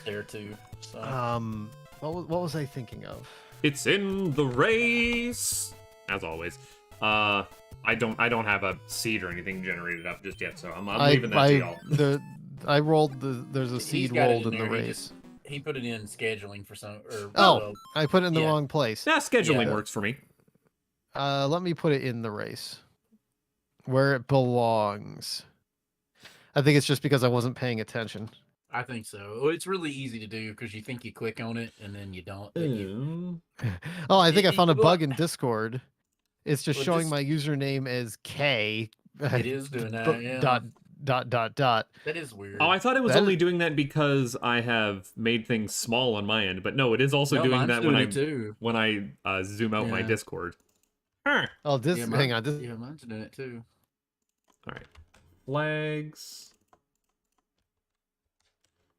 there too. So. What was I thinking of? It's in the race, as always. I don't have a seed or anything generated up just yet, so I'm leaving that to y'all. I rolled there's a seed rolled in the race. He put it in scheduling for some. I put it in the wrong place. Yeah, scheduling works for me. Let me put it in the race where it belongs. I think it's just because I wasn't paying attention. I think so. It's really easy to do because you think you click on it and then you don't. Oh, I think I found a bug in Discord. It's just showing my username as K. It is doing that. Yeah. Dot. That is weird. Oh, I thought it was only doing that because I have made things small on my end, but no, it is also doing that when I zoom out my Discord. Huh. Oh, hang on. Yeah, mine's doing it too. All right. Flags.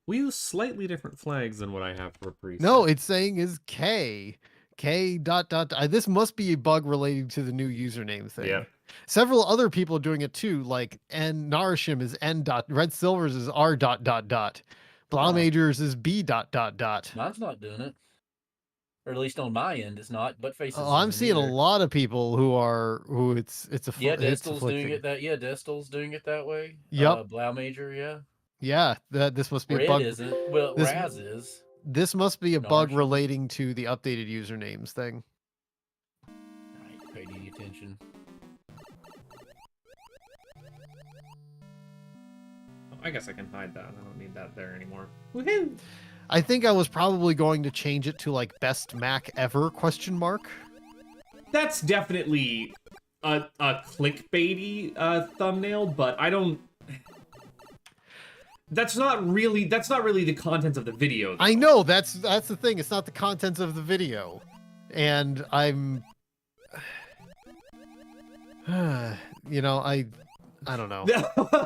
We use slightly different flags than what I have for preset. No, it's saying is K. K dot. This must be a bug relating to the new username thing. Yeah. Several other people are doing it too, like N Narishim is N dot, Red Silvers is R dot. Blau Majors is B dot. Mine's not doing it. Or at least on my end, it's not. But faces. Oh, I'm seeing a lot of people who it's a Destel's doing it that. Yeah, Destel's doing it that way. Yep. Blau Major, yeah. Yeah, this must be Red a bug. Isn't. Well, Raz is. This must be a bug relating to the updated usernames thing. Right, pay any attention. I guess I can hide that. I don't need that there anymore. Woohoo! I think I was probably going to change it to like best Mac ever ? That's definitely a clickbaity thumbnail, but I don't. That's not really the content of the video, though. I know that's the thing. It's not the contents of the video, and I'm, you know, I don't know.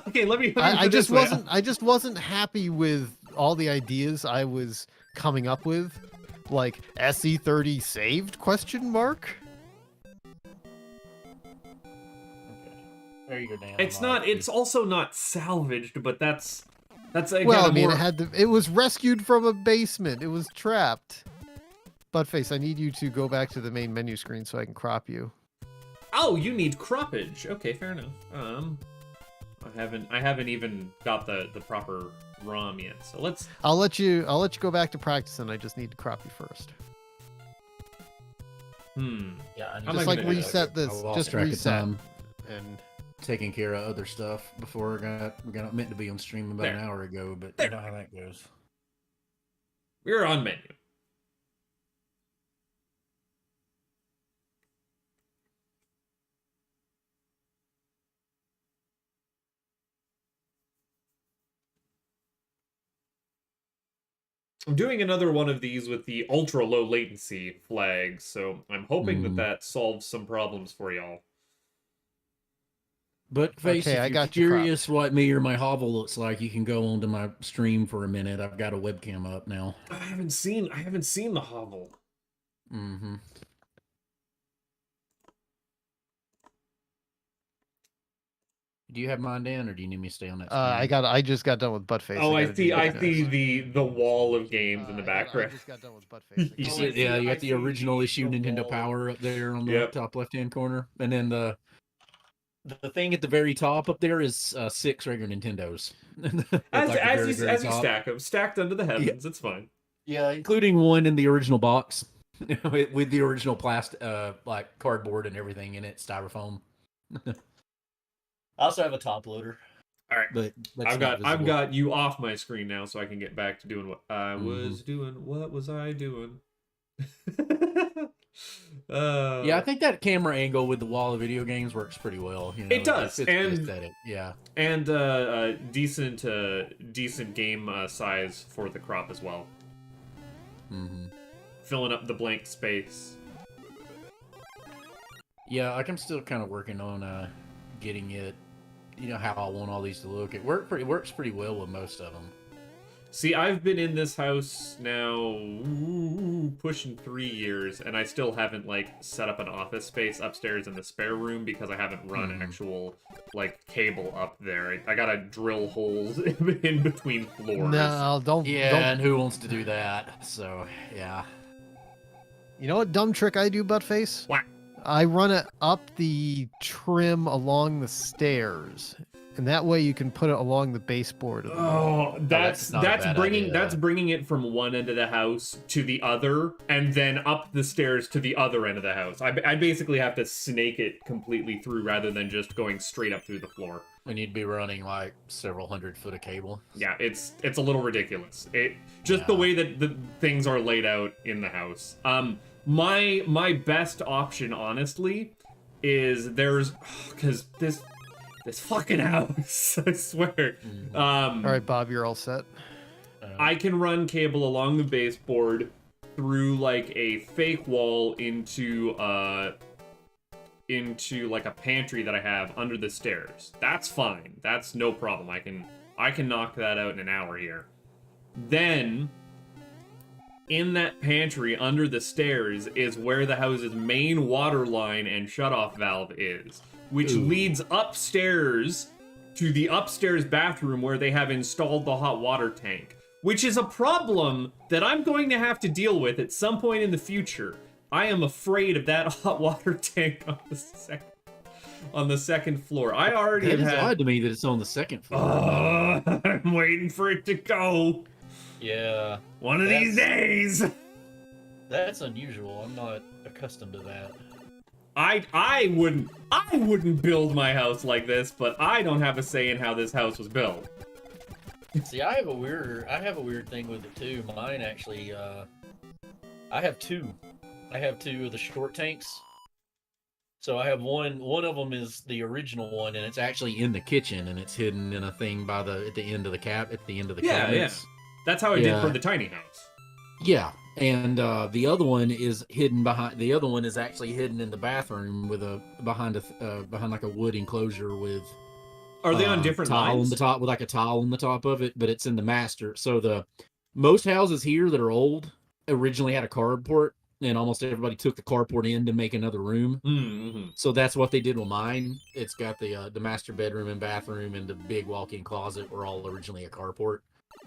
Okay, let me. I just wasn't happy with all the ideas I was coming up with, like SE30 saved ? There you go, Dan. It's not. It's also not salvaged, but that's again, well, I mean, it was rescued from a basement. It was trapped. Buttface, I need you to go back to the main menu screen so I can crop you. Oh, you need croppage. Okay, fair enough. I haven't even got the proper ROM yet. So let's. I'll let you go back to practicing. I just need to crop you first. Yeah, just like reset this. Just reset and. Taking care of other stuff before we got meant to be on stream about an hour ago, but you know how that goes. We're on menu. I'm doing another one of these with the ultra low latency flag, so I'm hoping that solves some problems for y'all. But Face, if you're curious what me or my hovel looks like, you can go onto my stream for a minute. I've got a webcam up now. I haven't seen the hovel. Mm-hmm. Do you have mine, Dan, or do you need me to stay on that screen? I just got done with Buttface. Oh, I see the wall of games in the background. I just got done with Buttface. Yeah, you got the original issue Nintendo Power up there on the top left-hand corner, and then the thing at the very top up there is 6 regular Nintendos. as you stack them, stacked under the heavens. It's fine. Yeah, including one in the original box with the original plastic, like cardboard and everything in it, styrofoam. I also have a top loader. All right, but I've got you off my screen now, so I can get back to doing what I was doing. What was I doing? Yeah, I think that camera angle with the wall of video games works pretty well. You know, it does, and aesthetic. Yeah, and decent game size for the crop as well. Filling up the blank space. Yeah, like I'm still kind of working on getting it. You know how I want all these to look. It works pretty well with most of them. See, I've been in this house now pushing 3 years, and I still haven't like set up an office space upstairs in the spare room because I haven't run actual like cable up there. I gotta drill holes in between floors. No, don't. Yeah, Don't. and who wants to do that? So yeah. You know what dumb trick I do, Buttface? What? I run it up the trim along the stairs, and that way you can put it along the baseboard. Of the wall. That's not a bad idea. that's bringing it from one end of the house to the other, and then up the stairs to the other end of the house. I basically have to snake it completely through rather than just going straight up through the floor. And you'd be running like several 100 foot of cable. Yeah, it's a little ridiculous. It just the way that the things are laid out in the house. My best option, honestly, is because this fucking house, I swear. All right, Bob, you're all set. I can run cable along the baseboard through like a fake wall into like a pantry that I have under the stairs. That's fine. That's no problem. I can knock that out in an hour here. Then in that pantry under the stairs is where the house's main water line and shutoff valve is, which leads upstairs to the upstairs bathroom where they have installed the hot water tank, which is a problem that I'm going to have to deal with at some point in the future. I am afraid of that hot water tank on the second floor. I already It is had... odd to me that it's on the second floor. I'm waiting for it to go. Yeah. One of these days. That's unusual. I'm not accustomed to that. I wouldn't build my house like this, but I don't have a say in how this house was built. See, I have a weird thing with it too. Mine actually, I have two. I have two of the short tanks. So I have one of them is the original one, and it's actually in the kitchen, and it's hidden in a thing at the end of the cabinets. Yeah. That's how I did for the tiny house. Yeah, and the other one is hidden behind. The other one is actually hidden in the bathroom behind like a wood enclosure with. Are they on different tile lines? on the top with like a tile on the top of it, but it's in the master. So most houses here that are old originally had a carport, and almost everybody took the carport in to make another room. Mm-hmm. So that's what they did with mine. It's got the master bedroom and bathroom and the big walk-in closet were all originally a carport.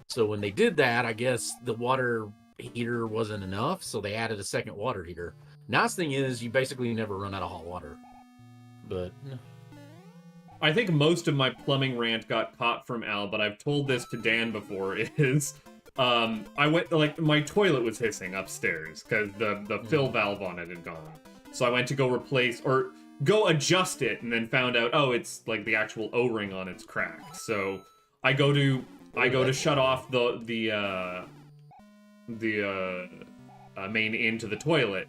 So when they did that, I guess the water heater wasn't enough, so they added a second water heater. Nice thing is you basically never run out of hot water. But I think most of my plumbing rant got caught from Al, but I've told this to Dan before, is I went, like, my toilet was hissing upstairs because the fill valve on it had gone. So I went to go go adjust it, and then found out, oh, it's like the actual O-ring on it's cracked. So I go to shut off the main into the toilet,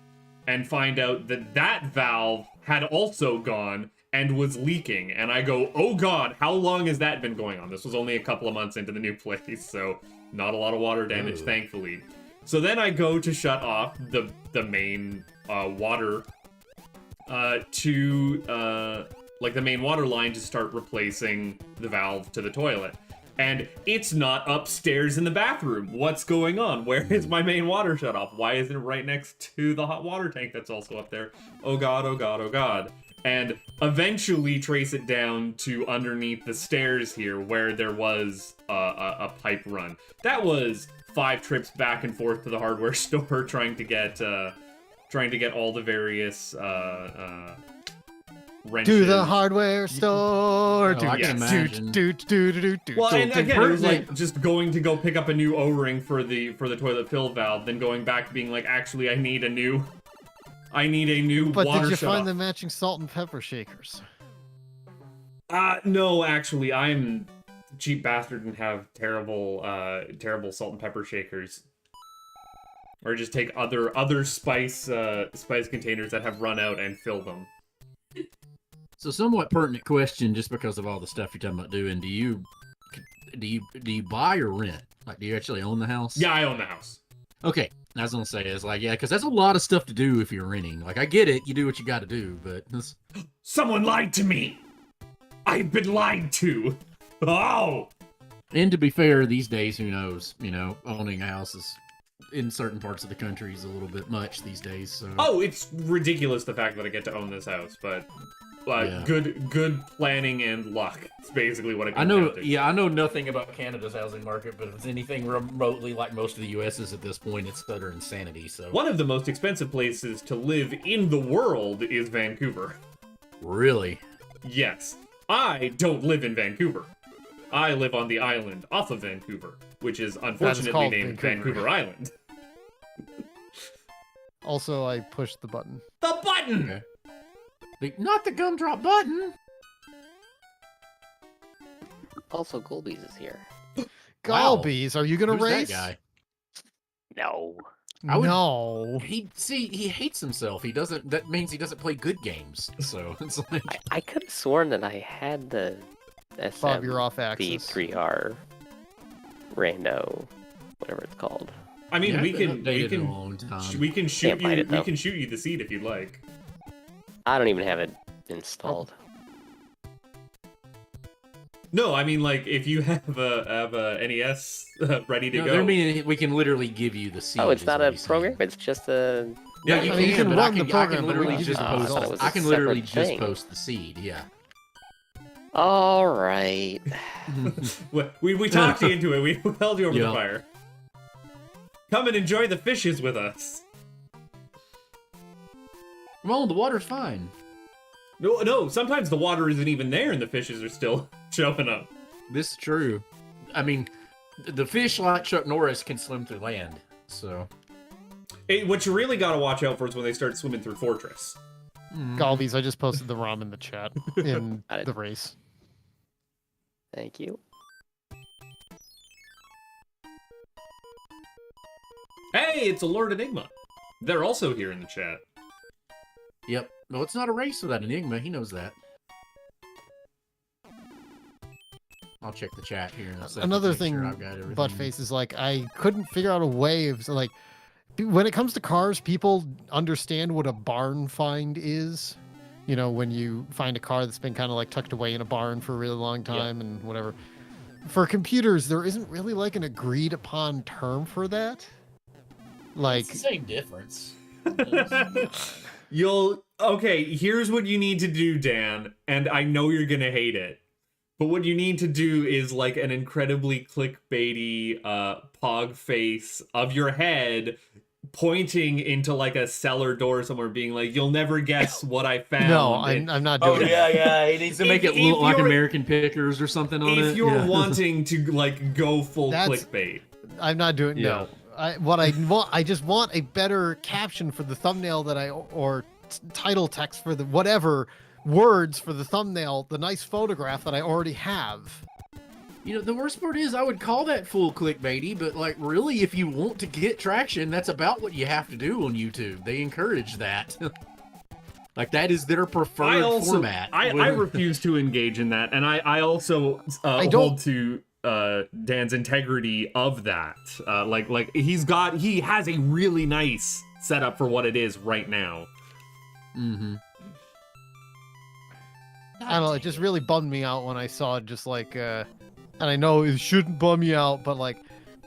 and find out that valve had also gone and was leaking. And I go, oh god, how long has that been going on? This was only a couple of months into the new place, so not a lot of water damage, thankfully. So then I go to shut off the main water to like the main water line to start replacing the valve to the toilet. And it's not upstairs in the bathroom. What's going on? Where is my main water shut off? Why isn't it right next to the hot water tank that's also up there? Oh god, oh god, oh god. And eventually trace it down to underneath the stairs here where there was a pipe run. That was 5 trips back and forth to the hardware store trying to get all the various wrenches. To the hardware store. I can imagine. Well, So and again, it was like- like just going to go pick up a new O-ring for the toilet fill valve, then going back to being like, actually, I need a new But water did you shut find off. the matching salt and pepper shakers? No, actually, I'm a cheap bastard and have terrible salt and pepper shakers. Or just take other spice containers that have run out and fill them. So somewhat pertinent question, just because of all the stuff you're talking about doing. Do you buy or rent? Like, do you actually own the house? Yeah, I own the house. Okay, I was gonna say it's like, yeah, because that's a lot of stuff to do if you're renting. Like, I get it, you do what you got to do, but Someone lied to me. I've been lied to. Oh. And to be fair, these days, who knows? You know, owning a house is in certain parts of the country is a little bit much these days. So. Oh, it's ridiculous the fact that I get to own this house, but Yeah. good planning and luck. It's basically what it I comes know. down to. Yeah, I know nothing about Canada's housing market, but if it's anything remotely like most of the U.S.'s at this point, it's utter insanity. So. One of the most expensive places to live in the world is Vancouver. Really? Yes. I don't live in Vancouver. I live on the island off of Vancouver, which is unfortunately called named Vancouver. Vancouver Island. Also, I pushed the button. The button! Okay. Not the gumdrop button. Also, Golby's is here. Wow. Galbies, are you gonna Who's race? that guy? No. I would- No. He hates himself. He doesn't. That means he doesn't play good games. So it's like. I could have sworn that I had the Bob, you're off axis. SMB3R Rando, whatever it's called. I mean, Yeah, we it's been can updated in a long time. we can shoot Can't find you it, though. we can shoot you the seed if you'd like. I don't even have it installed. No, I mean like if you have a NES ready to No, go. they're meaning we can literally give you the seed. Oh, it's is not what a he's saying. program. It's just a. Yeah, I you mean, can, you can but run I the can, program, I can but we literally give you just the post. results. I can literally Separate just thing. post the seed. Yeah. All right. we talked you into it. We held you over Yeah. the fire. Come and enjoy the fishes with us. Well, the water's fine. No, sometimes the water isn't even there and the fishes are still showing up. This is true. I mean, the fish like Chuck Norris can swim through land. So. What you really gotta watch out for is when they start swimming through Fortress. Galbies, I just posted the ROM in the chat in Got it. the race. Thank you. Hey, it's a Lord Enigma. They're also here in the chat. Yep. No, it's not a race without Enigma. He knows that. I'll check the chat here in a second. Another make thing, sure I've got everything. Buttface, is like I couldn't figure out a way of like when it comes to cars, people understand what a barn find is. You know, when you find a car that's been kind of like tucked away in a barn for a really long time and whatever. For computers, there isn't really like an agreed upon term for that. Like, It's the same difference. Okay, here's what you need to do, Dan, and I know you're gonna hate it. But what you need to do is like an incredibly clickbaity pog face of your head pointing into like a cellar door somewhere being like, you'll never guess what I found. no, And I'm not doing that. yeah. He needs to make it If look like you're- American Pickers or something on it. if you're yeah. wanting to like go full That's- clickbait. I'm not doing Yeah. no. I just want a better caption for the thumbnail that or title text for the whatever words for the thumbnail, the nice photograph that I already have. You know, the worst part is I would call that full clickbaity, but like really, if you want to get traction, that's about what you have to do on YouTube. They encourage that. Like that is their preferred format. I refuse to engage in that, and I also I don't- hold to Dan's integrity of that. Like he has a really nice setup for what it is right now. Mm-hmm. I don't know, it just really bummed me out when I saw just like and I know it shouldn't bum you out, but like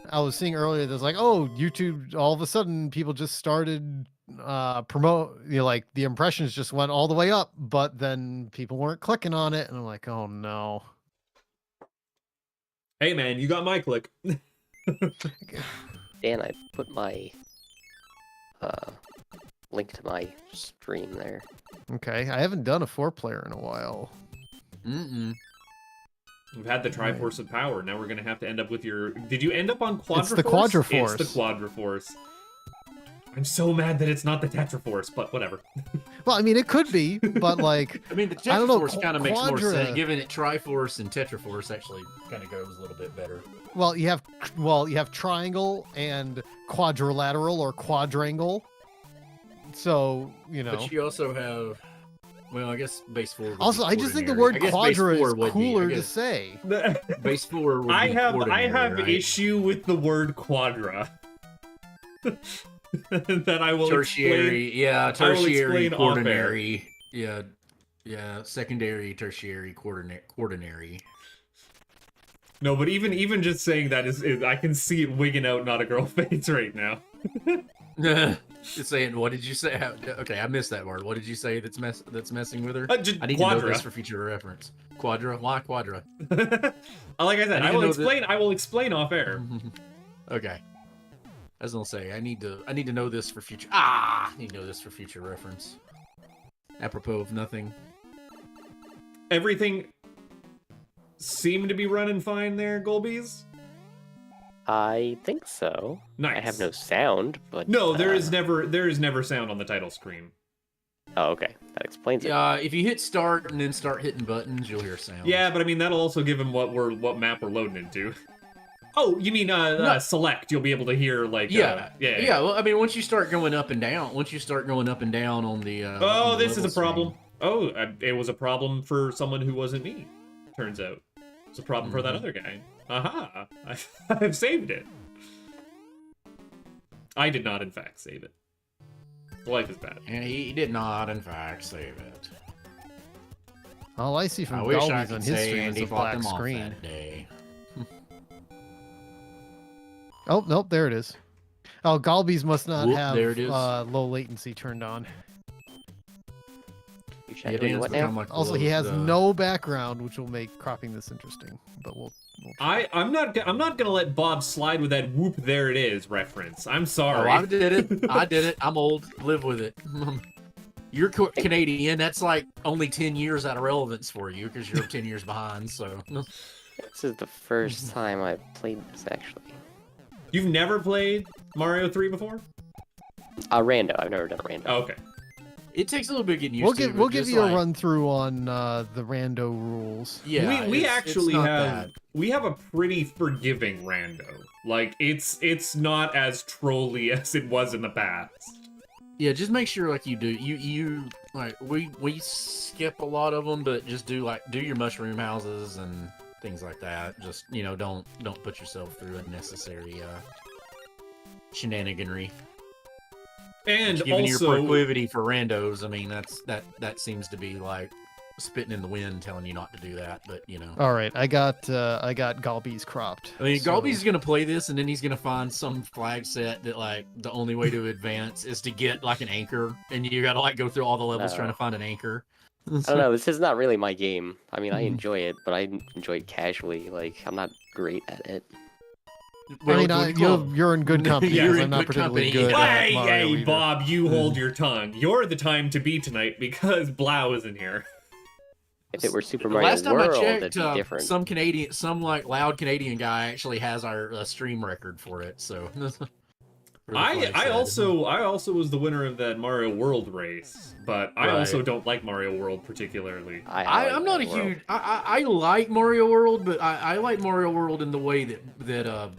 I was seeing earlier there's like, oh, YouTube all of a sudden people just started promote, you know, like the impressions just went all the way up, but then people weren't clicking on it, and I'm like, oh no. Hey man, you got my click. Dan, I put my link to my stream there. Okay, I haven't done a 4-player in a while. Mm-mm. We've had the Triforce of Power. Now we're gonna have to end up with your. Did you end up on Quadraforce? It's the Quadraforce. It's the Quadraforce. I'm so mad that it's not the Tetraforce, but whatever. Well, I mean, it could be, but like, I mean, the I don't know, Tetraforce kind of makes more Quadra- sense. Given it Triforce and Tetraforce actually kind of goes a little bit better. well, you have triangle and quadrilateral or quadrangle. So, you know. But you also have, well, I guess base 4. would Also, be I just think the quaternary. word I guess base quadra 4 is would be, I cooler to guess say. Base 4 would be I have quaternary, right? issue with the word quadra. that I will Tertiary, explain. yeah, I will tertiary, explain off air. quaternary, yeah, secondary, tertiary, quaternary. No, but even just saying that is I can see it wigging out not a girl face right now. Just saying, what did you say? Okay, I missed that word. What did you say that's messing with her? Just I need to know quadra. this for future reference. Quadra? Why quadra? Like I said, I need to know I will explain off air. Okay. I was gonna say, I need to know this for future. I need to know this for future reference. Apropos of nothing. Everything seemed to be running fine there, Golbies? I think so. Nice. I have no sound, but No, there is never sound on the title screen. Oh, okay, that explains it. If you hit start and then start hitting buttons, you'll hear sound. Yeah, but I mean that'll also give him what map we're loading into. Oh, you mean select? You'll be able to hear like yeah. yeah. Well, I mean, once you start going up and down on the Oh, on the this is a level problem. screen. Oh, it was a problem for someone who wasn't me. Turns out, it's a problem for that other guy. Aha! I've saved it. I did not, in fact, save it. Life is bad. And he did not, in fact, save it. All I see I from wish I Galby's could on his say stream is Andy a bought black them off screen. that day. Oh, nope, there it is. Oh, Galby's must not Whoop, have there it is. low latency turned on. You check Yeah, doing Dan's what become now? like Also, he the- has the- no background, which will make cropping this interesting. But we'll try. I'm not gonna let Bob slide with that "whoop there it is" reference. I'm Oh, sorry. I did it. I did it. I'm old. Live with it. You're Canadian. That's like only 10 years out of relevance for you because you're 10 years behind. So This is the first time I've played this, actually. You've never played Mario 3 before? Rando. I've never done a Rando. Oh, okay. it takes a little bit getting used to. We'll but give just you like- a run through on the Rando rules. Yeah, we it's actually not have bad. we have a pretty forgiving Rando. Like it's not as trolly as it was in the past. Yeah, just make sure like you like we skip a lot of them, but just do your mushroom houses and things like that. Just don't put yourself through unnecessary shenaniganry. And Given your also, proclivity for randos, I mean that seems to be like spitting in the wind, telling you not to do that. But All right, I got Galby's cropped. I mean, so- Galby's gonna play this, and then he's gonna find some flag set that like the only way to advance is to get like an anchor, and you gotta like go through all the levels trying to find an anchor. I don't know. This is not really my game. I mean, I Mhm. enjoy it, but I enjoy it casually. Like, I'm not great at it. Well, I mean, join the club. you're in good company. You're 'Cause in I'm not good particularly company. good at hey, Mario either. Bob, you hold your tongue. You're the time to be tonight because Blau isn't here. If it were Super The Mario last time World, I it'd checked, be different. some like loud Canadian guy actually has our stream record for it. So for the flag I set. also was the winner of that Mario World race, but I Right. also don't like Mario World particularly. I'm not a huge. I like Mario World, but I like Mario World in the way that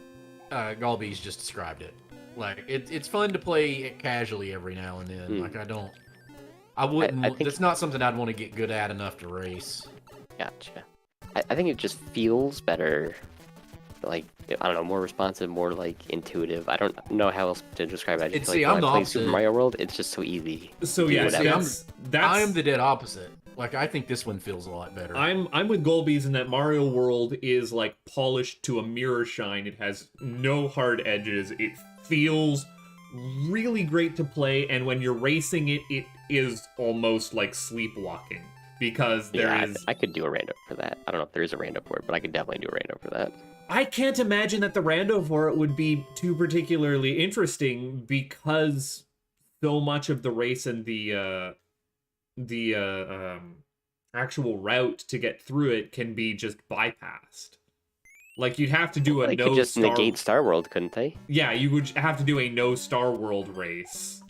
Galby's just described it. Like it's fun to play it casually every now and then. Like I wouldn't. I think- That's not something I'd want to get good at enough to race. Gotcha. I think it just feels better. Like, I don't know, more responsive, more like intuitive. I don't know how else to describe it. I just See, feel like I'm the when I play Super opposite. Mario World, it's just so easy. So Do yeah, whatever. that's I am the dead opposite. Like I think this one feels a lot better. I'm with Golby's in that Mario World is like polished to a mirror shine. It has no hard edges. It feels really great to play, and when you're racing it, it is almost like sleepwalking because there is. I could do a rando for that. I don't know if there is a rando for it, but I could definitely do a rando for that. I can't imagine that the rando for it would be too particularly interesting because so much of the race and the actual route to get through it can be just bypassed. Like you'd have to do a They no could just star. negate Star World, couldn't they? Yeah, you would have to do a no Star World race.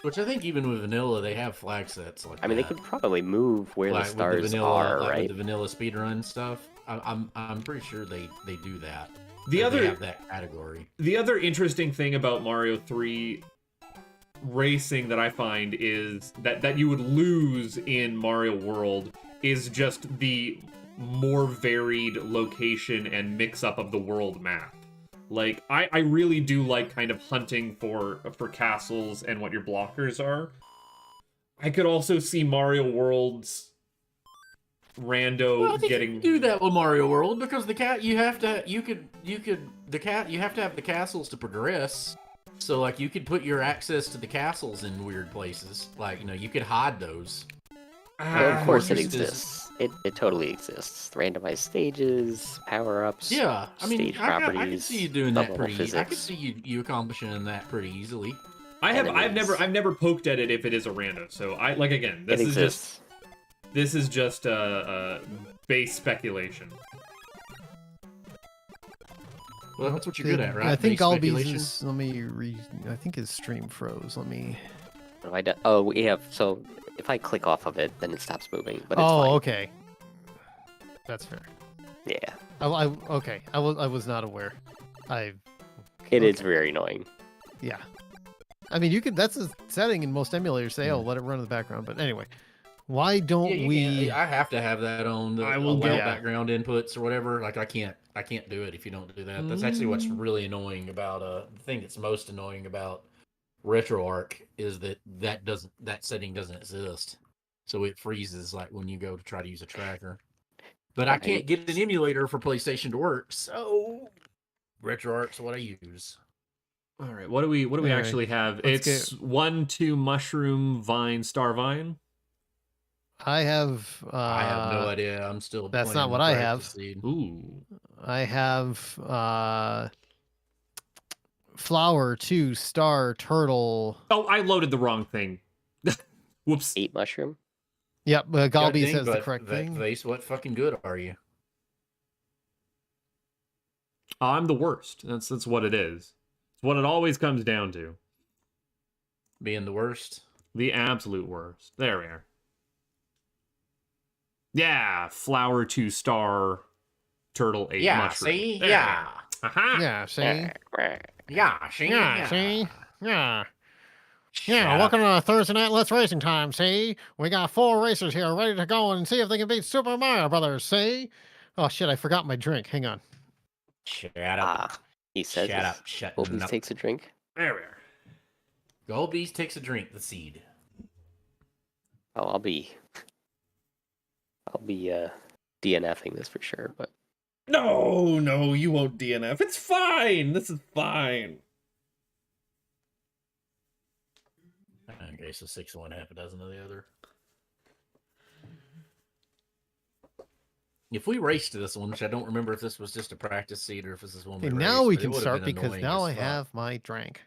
Which I think even with vanilla, they have flag sets like I mean, they that. could probably move where Like the with stars vanilla, are, like right? with the vanilla speedrun stuff. I'm pretty sure they do that. The Or other they have that category. The other interesting thing about Mario 3 racing that I find is that you would lose in Mario World is just the more varied location and mix-up of the world map. Like, I really do like kind of hunting for castles and what your blockers are. I could also see Mario World's Rando Well, I think getting. you can do that with Mario World because the cat you have to have the castles to progress. So like you could put your access to the castles in weird places. Like you could hide those. Well, of course it Fortress is- exists. It totally exists. Randomized stages, power-ups. Yeah, I mean, Stage I can properties, see you doing that fundamental pretty. I could physics. see you accomplishing that pretty easily. I've enemies. never poked at it if it is a rando. So I like again. It exists. This is just base speculation. Well, that's what you're good at, right? I think Base Albies speculation? is. Let me read. I think his stream froze. Let me. What have I done? Oh, we have. So if I click off of it, then it stops moving. But it's Oh, fine. okay. That's fair. Yeah, Okay. I was not aware. it is very annoying. Yeah. I mean, you could. That's a setting in most emulators. Say, "Oh, let it run in the background." But anyway, why don't Yeah, you we? can't- I have to have that on the I will allow get- background inputs or whatever. Like I can't do it if you don't do that. That's actually what's really annoying about the thing that's most annoying about RetroArch is that setting doesn't exist. So it freezes like when you go to try to use a tracker. But I can't get an emulator for PlayStation to work, so RetroArch's what I use. All right, what do we All right, actually have? let's It's 1-2 mushroom vine star vine. I have. I have no idea. I'm still. that's playing not the what I practice have. seed. Ooh, I have flower 2 star turtle. oh, I loaded the wrong thing. Whoops. 8 mushroom. Yep, God Galby dang, says the but correct thing. Vase, what fucking good are you? I'm the worst. That's what it is. It's what it always comes down to. Being the worst. The absolute worst. There we are. Yeah, flower 2 star turtle 8 Yeah, mushroom. see? There. Yeah. Aha. Yeah, see? Yeah, see? Yeah, see? Yeah. Shut Yeah, up. welcome to Thursday Night Let's Racing Time, see? We got 4 racers here ready to go and see if they can beat Super Mario Brothers, see? Oh shit, I forgot my drink. Hang on. Shut up. He says. Shut up. Shut Opens up. takes a drink. There we are. Goldbeast takes a drink, the seed. Oh, I'll be DNFing this for sure, but No, you won't DNF. It's fine. This is fine. Okay, so 6 of one, half a dozen of the other. If we raced this one, which I don't remember if this was just a practice seed or if this is one we Okay, raced, now we but it can would've start been because annoying now as I fuck. have my drink.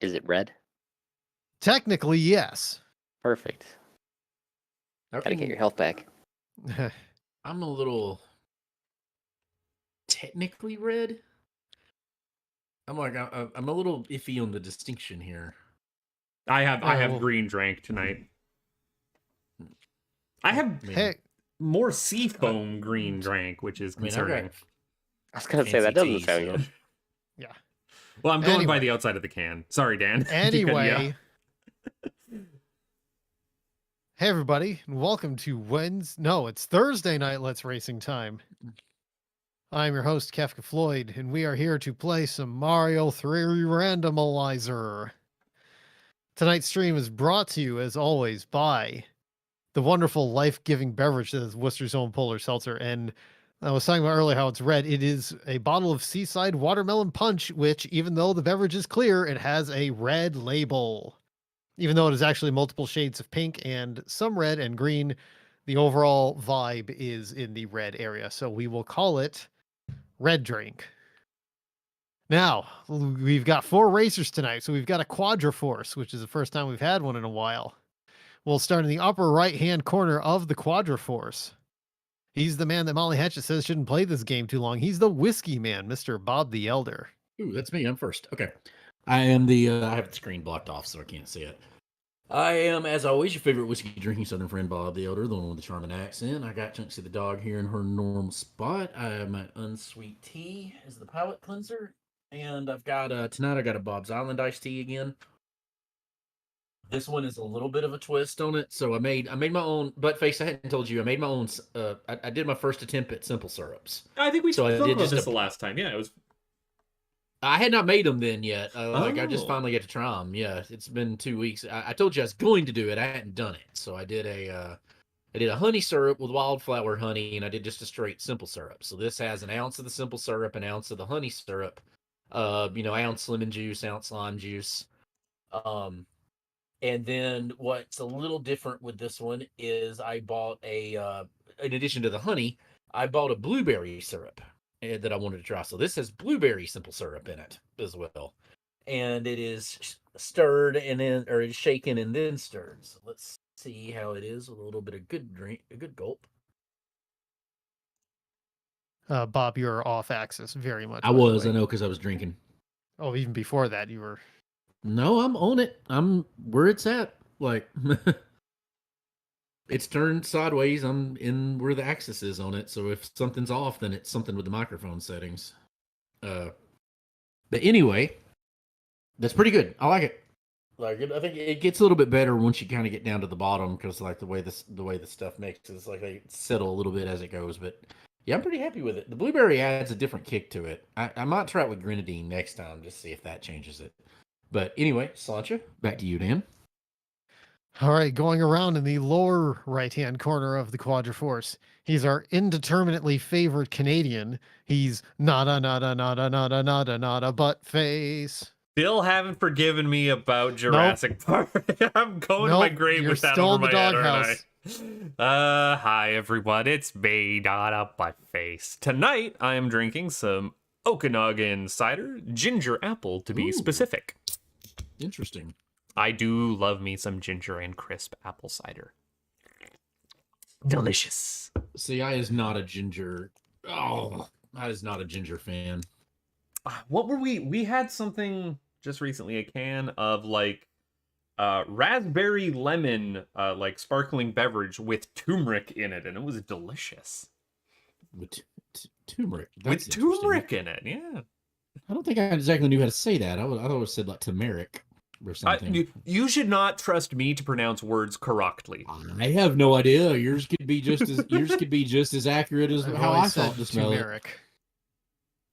is it red? Technically, yes. Perfect. How Gotta can- get your health back. I'm a little technically red. I'm a little iffy on the distinction here. I have Oh. green drank tonight. I have I mean, Hey, more seafoam green drank, which is I mean, I've concerning. got I was gonna say that fancy doesn't tea, sound so- good. yeah. Well, I'm going by Anyway. the outside of the can. Sorry, Dan. Anyway, Yeah. hey everybody, and welcome to it's Thursday Night Let's Racing Time. I'm your host, Kefka Floyd, and we are here to play some Mario 3 Randomizer. Tonight's stream is brought to you, as always, by the wonderful life-giving beverage that is Worcester's Own Polar Seltzer. And I was talking about earlier how it's red. It is a bottle of Seaside Watermelon Punch, which, even though the beverage is clear, it has a red label. Even though it is actually multiple shades of pink and some red and green, the overall vibe is in the red area. So we will call it Red Drink. Now, we've got 4 racers tonight. So we've got a Quadraforce, which is the first time we've had one in a while. We'll start in the upper right-hand corner of the Quadraforce. He's the man that Molly Hatchet says shouldn't play this game too long. He's the Whiskey Man, Mr. Bob the Elder. Ooh, that's me. I'm first. Okay. I am the. I have the screen blocked off, so I can't see it. I am, as always, your favorite whiskey drinking Southern friend, Bob the Elder, the one with the charming accent. I got Chunksy the dog here in her normal spot. I have my unsweet tea as the palate cleanser, and I've got tonight. I got a Bob's Island iced tea again. This one is a little bit of a twist on it, so I made my own. Butt face, I hadn't told you, I made my own. I did my first attempt at simple syrups. I think we So I spoke did about just this a- the last time. Yeah, it was. I had not made them then yet. I just Oh. finally got to try them. Yeah, it's been 2 weeks. I told you I was going to do it. I hadn't done it, so I did a I did a honey syrup with wildflower honey, and I did just a straight simple syrup. So this has an ounce of the simple syrup, an ounce of the honey syrup, ounce lemon juice, ounce lime juice. And then what's a little different with this one is I bought in addition to the honey, I bought a blueberry syrup that I wanted to try. So this has blueberry simple syrup in it as well. And it is stirred or it's shaken and then stirred. So let's see how it is with a little bit of a good gulp. Bob, you're off axis very much. I know, because I was drinking. Oh, even before that, you were. No, I'm on it. I'm where it's at. Like, it's turned sideways. I'm in where the axis is on it. So if something's off, then it's something with the microphone settings. But anyway, that's pretty good. I like it. Like, I think it gets a little bit better once you kind of get down to the bottom because, like, the way the stuff mixes, like they settle a little bit as it goes. But yeah, I'm pretty happy with it. The blueberry adds a different kick to it. I might try it with grenadine next time just see if that changes it. But anyway, Slancha, back to you, Dan. All right, going around in the lower right-hand corner of the Quadriforce, he's our indeterminately favored Canadian. He's nada butt face. Still haven't forgiven me about Jurassic Park. I'm going to my grave with that over my head, aren't I? Hi everyone, it's me, Nada Buttface. Tonight I am drinking some Okanagan cider, ginger apple to be specific. Interesting. I do love me some ginger and crisp apple cider. Delicious. See, I is not a ginger. Oh, I is not a ginger fan. What were we had something just recently, a can of like raspberry lemon like sparkling beverage with turmeric in it, and it was delicious. With turmeric. With turmeric in it, yeah. I don't think I exactly knew how to say that. I thought it said like turmeric or something. You should not trust me to pronounce words correctly. I have no idea. Yours could be just as accurate as how I thought to smell turmeric. it.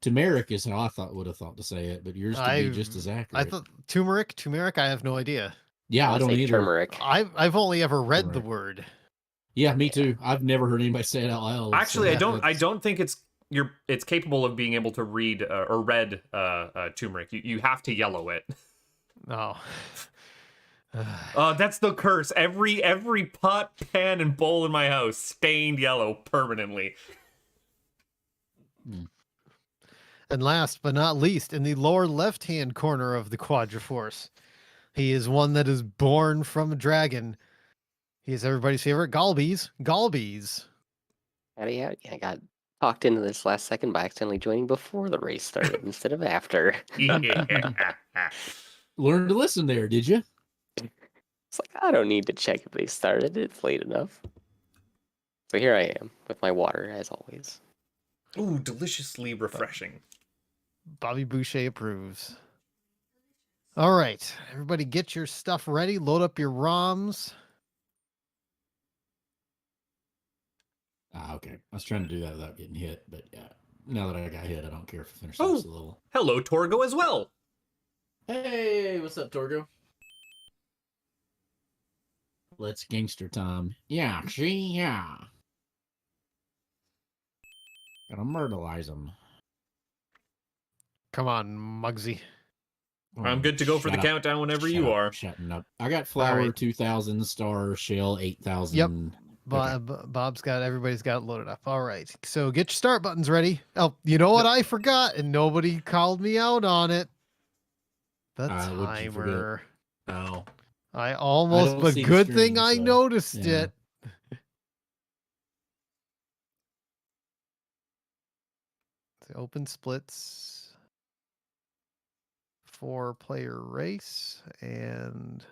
Turmeric is how I would have thought to say it, but yours could be just as accurate. I thought turmeric. I have no idea. Yeah, I don't either. Turmeric. I've only ever read the word. Yeah, me too. I've never heard anybody say it out loud. Actually, I don't think it's capable of being able to read or read turmeric. You have to yellow it. Oh. That's the curse. Every pot, pan, and bowl in my house stained yellow permanently. And last but not least, in the lower left-hand corner of the Quadriforce, he is one that is born from a dragon. He is everybody's favorite Galbies. Howdy. I got talked into this last second by accidentally joining before the race started instead of after. Learn to listen there, did you? It's like, I don't need to check if they started. It's late enough. So here I am with my water, as always. Ooh, deliciously refreshing. Bobby Boucher approves. All right, everybody get your stuff ready. Load up your ROMs. Okay. I was trying to do that without getting hit, but yeah. Now that I got hit, I don't care if I finish this a little. Hello, Torgo, as well. Hey, what's up, Torgo? Let's gangster time. Yeah, yeah. Gotta murderize him. Come on, Muggsy. I'm good to go for the countdown whenever you are. Shutting up. I got Flower 2000, Star, Shell 8000. Yep. Bob's got, everybody's got it loaded up. All right. So get your start buttons ready. Oh, you know what I forgot, and nobody called me out on it. The timer. Oh. I almost, but good thing I noticed it. The open splits. 4-player race and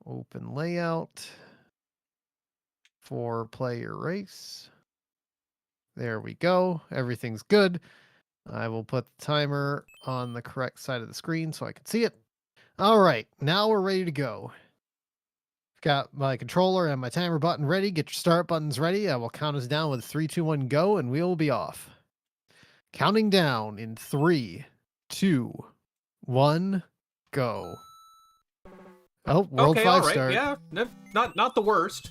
open layout. 4-player race. There we go. Everything's good. I will put the timer on the correct side of the screen so I can see it. All right, now we're ready to go. Got my controller and my timer button ready. Get your start buttons ready. I will count us down with 3, 2, 1, go, and we will be off. Counting down in 3, 2, 1, go. Oh, World 5 all right. start. Yeah, not the worst.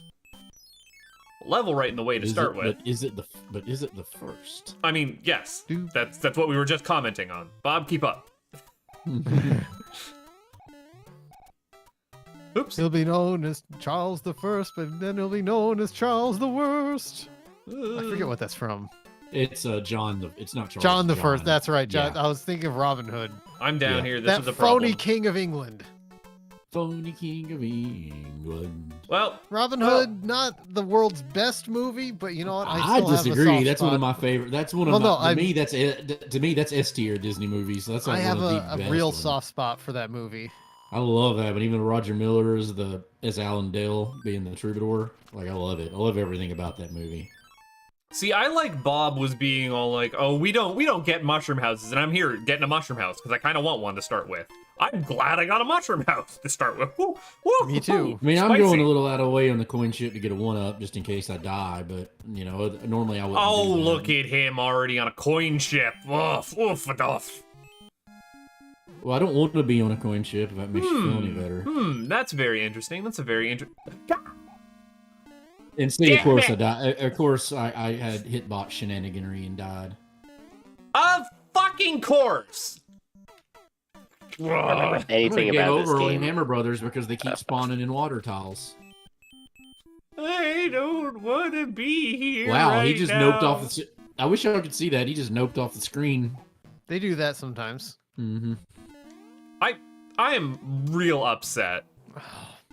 level right in the way to start with. But is it the first? I mean, yes. That's what we were just commenting on. Bob, keep up. Oops. He'll be known as Charles the First, but then he'll be known as Charles the Worst. I forget what that's from. It's John. It's not Charles. John the First. That's right. John. Yeah. I was thinking of Robin Hood. I'm down here. This That is the phony problem. king of England. Phony King of England. Well, Robin Hood, not the world's best movie, but you know what? I still have a disagree. soft That's spot. one of my favorite. That's one of Well, my. no, to me, that's S tier Disney movies. So that's I like have one of the a best real ones. soft spot for that movie. I love that, but even Roger Miller as Alan Dale being the troubadour, like I love it. I love everything about that movie. see, I like Bob was being all like, "Oh, we don't get mushroom houses," and I'm here getting a mushroom house because I kind of want one to start with. I'm glad I got a mushroom house to start with. Woo, woo, Me too. I mean, I'm Spicy. going a little out of the way on the coin ship to get a 1-up just in case I die, but you know, normally I wouldn't. Oh, do that. look at him already on a coin ship. Oof, oof, oof. Well, I don't want to be on a coin ship if that makes you feel any better. That's very interesting. That's a very interesting. Instead, of course, I died. Of course, I had hitbox shenaniganery and died. Of fucking course. I don't remember I'm anything gonna give about this over on game. Hammer Brothers because they keep spawning in water tiles. I don't want to be here. Wow, right he just now. noped off the. I wish I could see that. He just noped off the screen. They do that sometimes. Mm-hmm. I am real upset.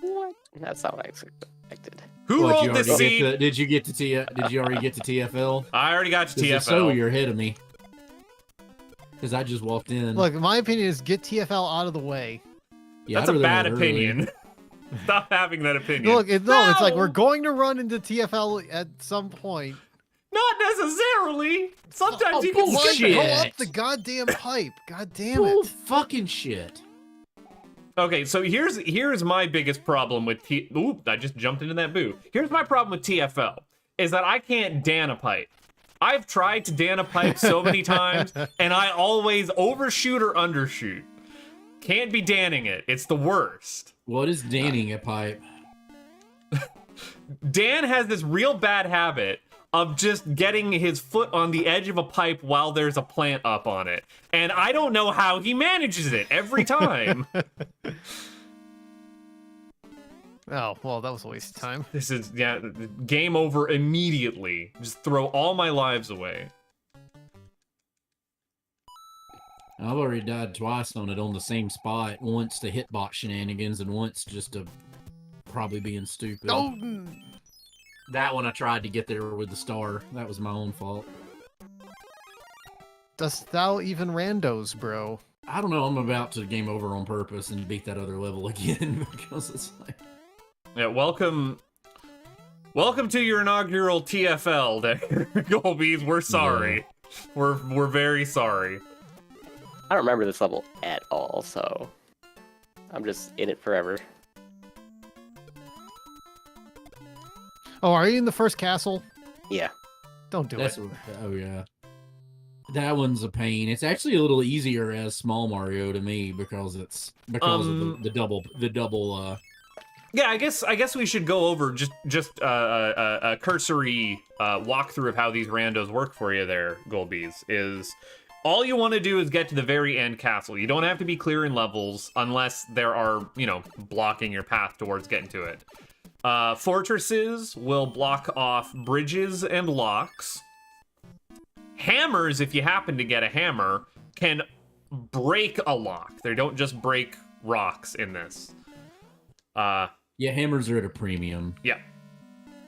What? That's not what I expected. Who What, rolled this seed? did you get to Did you already get to TFL? I already got to 'Cause if TFL. so, you're ahead of me. Because I just walked in. Look, my opinion is get TFL out of the way. Yeah, That's I'd a rather bad have it early. opinion. Stop having that opinion. Look, it's like we're going to run into TFL at some point. Not necessarily. Sometimes you can bullshit. skip it. Go up the goddamn pipe. God damn Bull it. fucking shit. Okay, so here's my biggest problem with Oop, I just jumped into that boo. Here's my problem with TFL, is that I can't Dan a pipe. I've tried to Dan a pipe so many times, and I always overshoot or undershoot. Can't be Danning it. It's the worst. What is danning a pipe? Dan has this real bad habit of just getting his foot on the edge of a pipe while there's a plant up on it. And I don't know how he manages it every time. Oh, well, that was a waste of time. This is, yeah, game over immediately. Just throw all my lives away. I've already died twice on it on the same spot. Once to hitbox shenanigans and once just to probably being stupid. Oh, That one I tried to get there with the star. That was my own fault. dost thou even randos, bro? I don't know. I'm about to game over on purpose and beat that other level again because it's like. Yeah, welcome to your inaugural TFL there, Golbies. We're sorry. We're very sorry. I don't remember this level at all, so I'm just in it forever. Oh, are you in the first castle? Yeah. Don't do That's it. oh yeah. That one's a pain. It's actually a little easier as Small Mario to me because of the double Yeah, I guess we should go over just a cursory walkthrough of how these randos work for you there, Golbies. Is all you want to do is get to the very end castle. You don't have to be clearing levels unless there are, blocking your path towards getting to it. Fortresses will block off bridges and locks. Hammers, if you happen to get a hammer, can break a lock. They don't just break rocks in this. Yeah, hammers are at a premium. Yeah.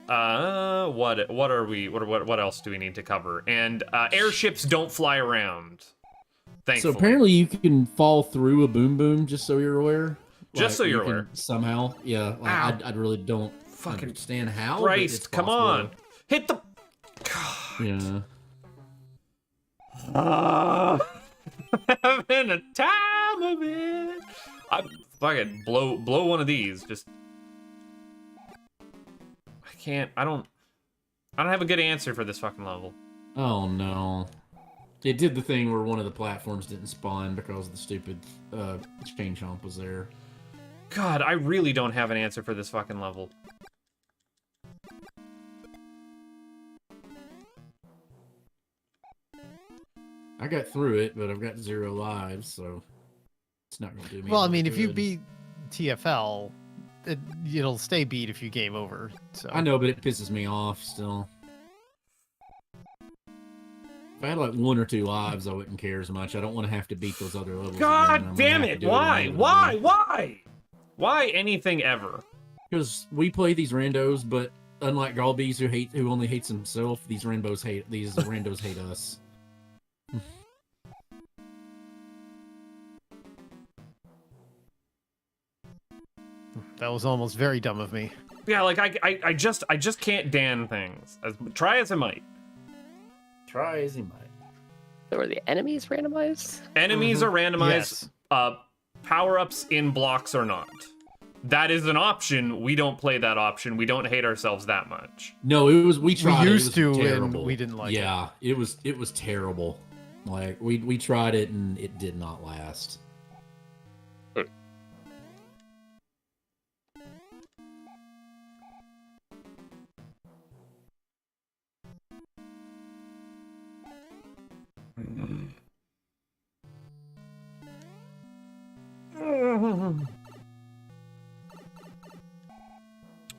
What else do we need to cover? And airships don't fly around. Thankfully. So apparently you can fall through a boom boom, just so you're aware. Just so you you're can aware. Somehow, yeah. Like, I really don't understand how. but it's Christ, come possible. on. Hit the... Yeah. Having a time of it. I fucking blow one of these. Just... I don't have a good answer for this fucking level. Oh no. It did the thing where one of the platforms didn't spawn because the stupid chain chomp was there. God, I really don't have an answer for this fucking level. got through it, but I've got 0 lives, so it's not gonna do me. Well, I any mean, if you good. beat TFL, it'll stay beat if you game over. So I know, but it pisses me off still. If I had like 1 or 2 lives, I wouldn't care as much. I don't want to have to beat those other levels. God damn it! Why? Why anything ever? Because we play these randos, but unlike Galbies who only hates himself, these randos hate us. that was almost very dumb of me. Yeah, like I just can't Dan things. Try as I might. Try as you might. So are the enemies randomized? Enemies are randomized. Yes. Power-ups in blocks are not. That is an option. We don't play that option. We don't hate ourselves that much. No, we tried. We used it was to, terrible. and we didn't like it. Yeah, it was terrible. Like we tried it and it did not last.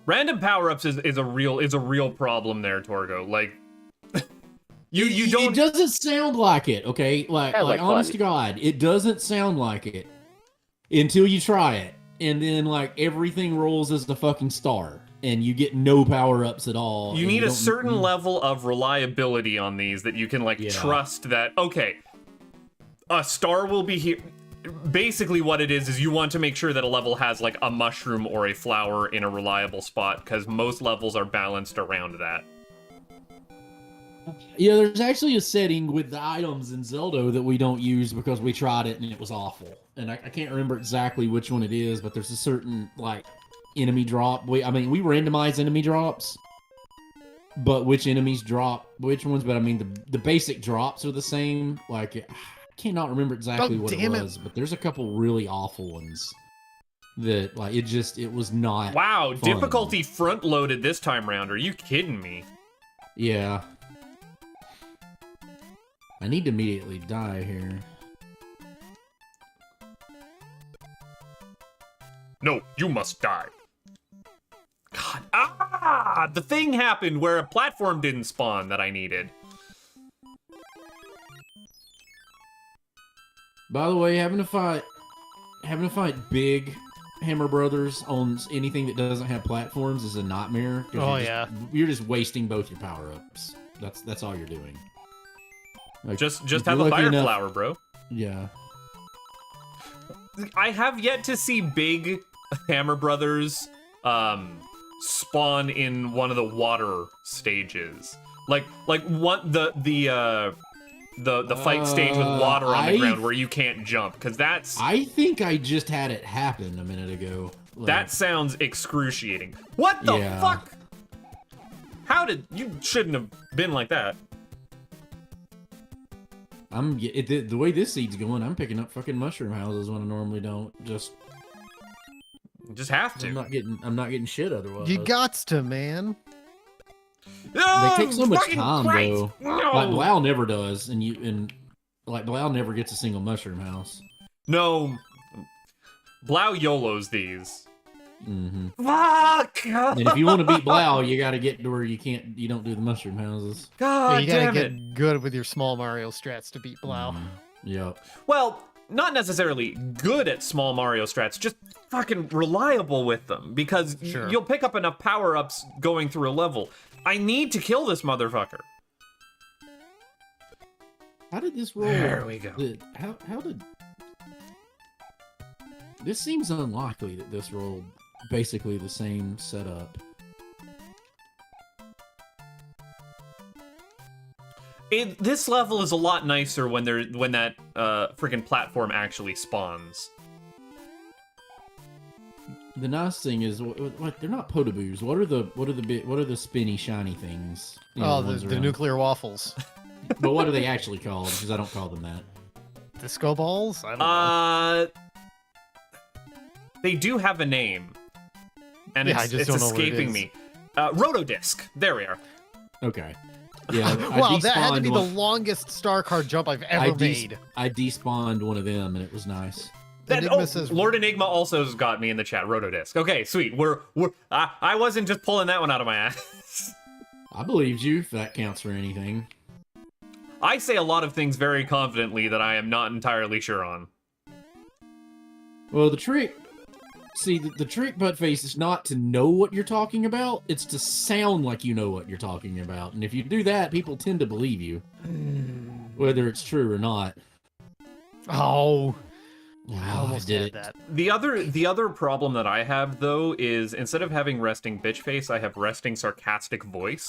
Random power-ups is a real problem there, Torgo. Like you don't. It doesn't sound like it, okay? Like Sounds like honest fun. to God, it doesn't sound like it until you try it, and then like everything rolls as the fucking star, and you get no power-ups at all. You and need a don't- certain level of reliability on these that you can like Yeah. trust that okay, a star will be here. Basically what it is you want to make sure that a level has like a mushroom or a flower in a reliable spot because most levels are balanced around that. Yeah, there's actually a setting with the items in Zelda that we don't use because we tried it and it was awful. And I can't remember exactly which one it is, but there's a certain like enemy drop. We randomize enemy drops, but which enemies drop which ones. But I mean the basic drops are the same. Like I cannot remember exactly what it damn it. was, but there's a couple really awful ones that like it was not. Wow, fun. difficulty front loaded this time round. Are you kidding me? Yeah. I need to immediately die here. No, you must die. God, the thing happened where a platform didn't spawn that I needed. By the way, having to fight big Hammer Brothers on anything that doesn't have platforms is a nightmare. 'Cause you're just wasting both your power-ups. That's all you're doing. Like, Just if have you're a lucky fire enough- flower, bro. Yeah. I have yet to see big Hammer Brothers spawn in one of the water stages. Like what the fight stage with water on the ground where you can't jump, because that's I think I just had it happen a minute ago. Like, that sounds excruciating. What the Yeah. fuck? How did you shouldn't have been like that? the way this seed's going, I'm picking up fucking mushroom houses when I normally don't. Just have to. I'm not getting shit otherwise. You gots to, man. They take so much time though. Like Blau never does, and Blau never gets a single mushroom house. No. Blau YOLOs these. Mm-hmm. Fuck! And if you want to beat Blau, you got to get to where you don't do the mushroom houses. Yeah, God you gotta damn get it. good with your small Mario strats to beat Blau. Yep. Well, not necessarily good at small Mario strats, just fucking reliable with them, because Sure. you'll pick up enough power-ups going through a level. I need to kill this motherfucker. How did this roll? There we go. How did this seems unlikely that this rolled basically the same setup. This level is a lot nicer when that freaking platform actually spawns. The nice thing is, what they're not potaboos. What are the spinny shiny things? You know, Oh, ones the around. nuclear waffles. But what are they actually called? Because I don't call them that. Disco balls? I don't know. They do have a name, and Yeah, I it's just don't know what it escaping is. me. Rotodisc. There we are. Okay. Yeah. Wow, that had to be the longest star card jump I've ever made. I despawned one of them, and it was nice. Enigma says, Lord Enigma also has got me in the chat. Rotodisc. Okay, sweet. I wasn't just pulling that one out of my ass. I believed you, if that counts for anything. I say a lot of things very confidently that I am not entirely sure on. Well, the trick... See, the trick, Buttface, is not to know what you're talking about. It's to sound like you know what you're talking about. And if you do that, people tend to believe you. Whether it's true or not. Oh... I almost did had it. that. The other problem that I have, though, is instead of having resting bitch face, I have resting sarcastic voice.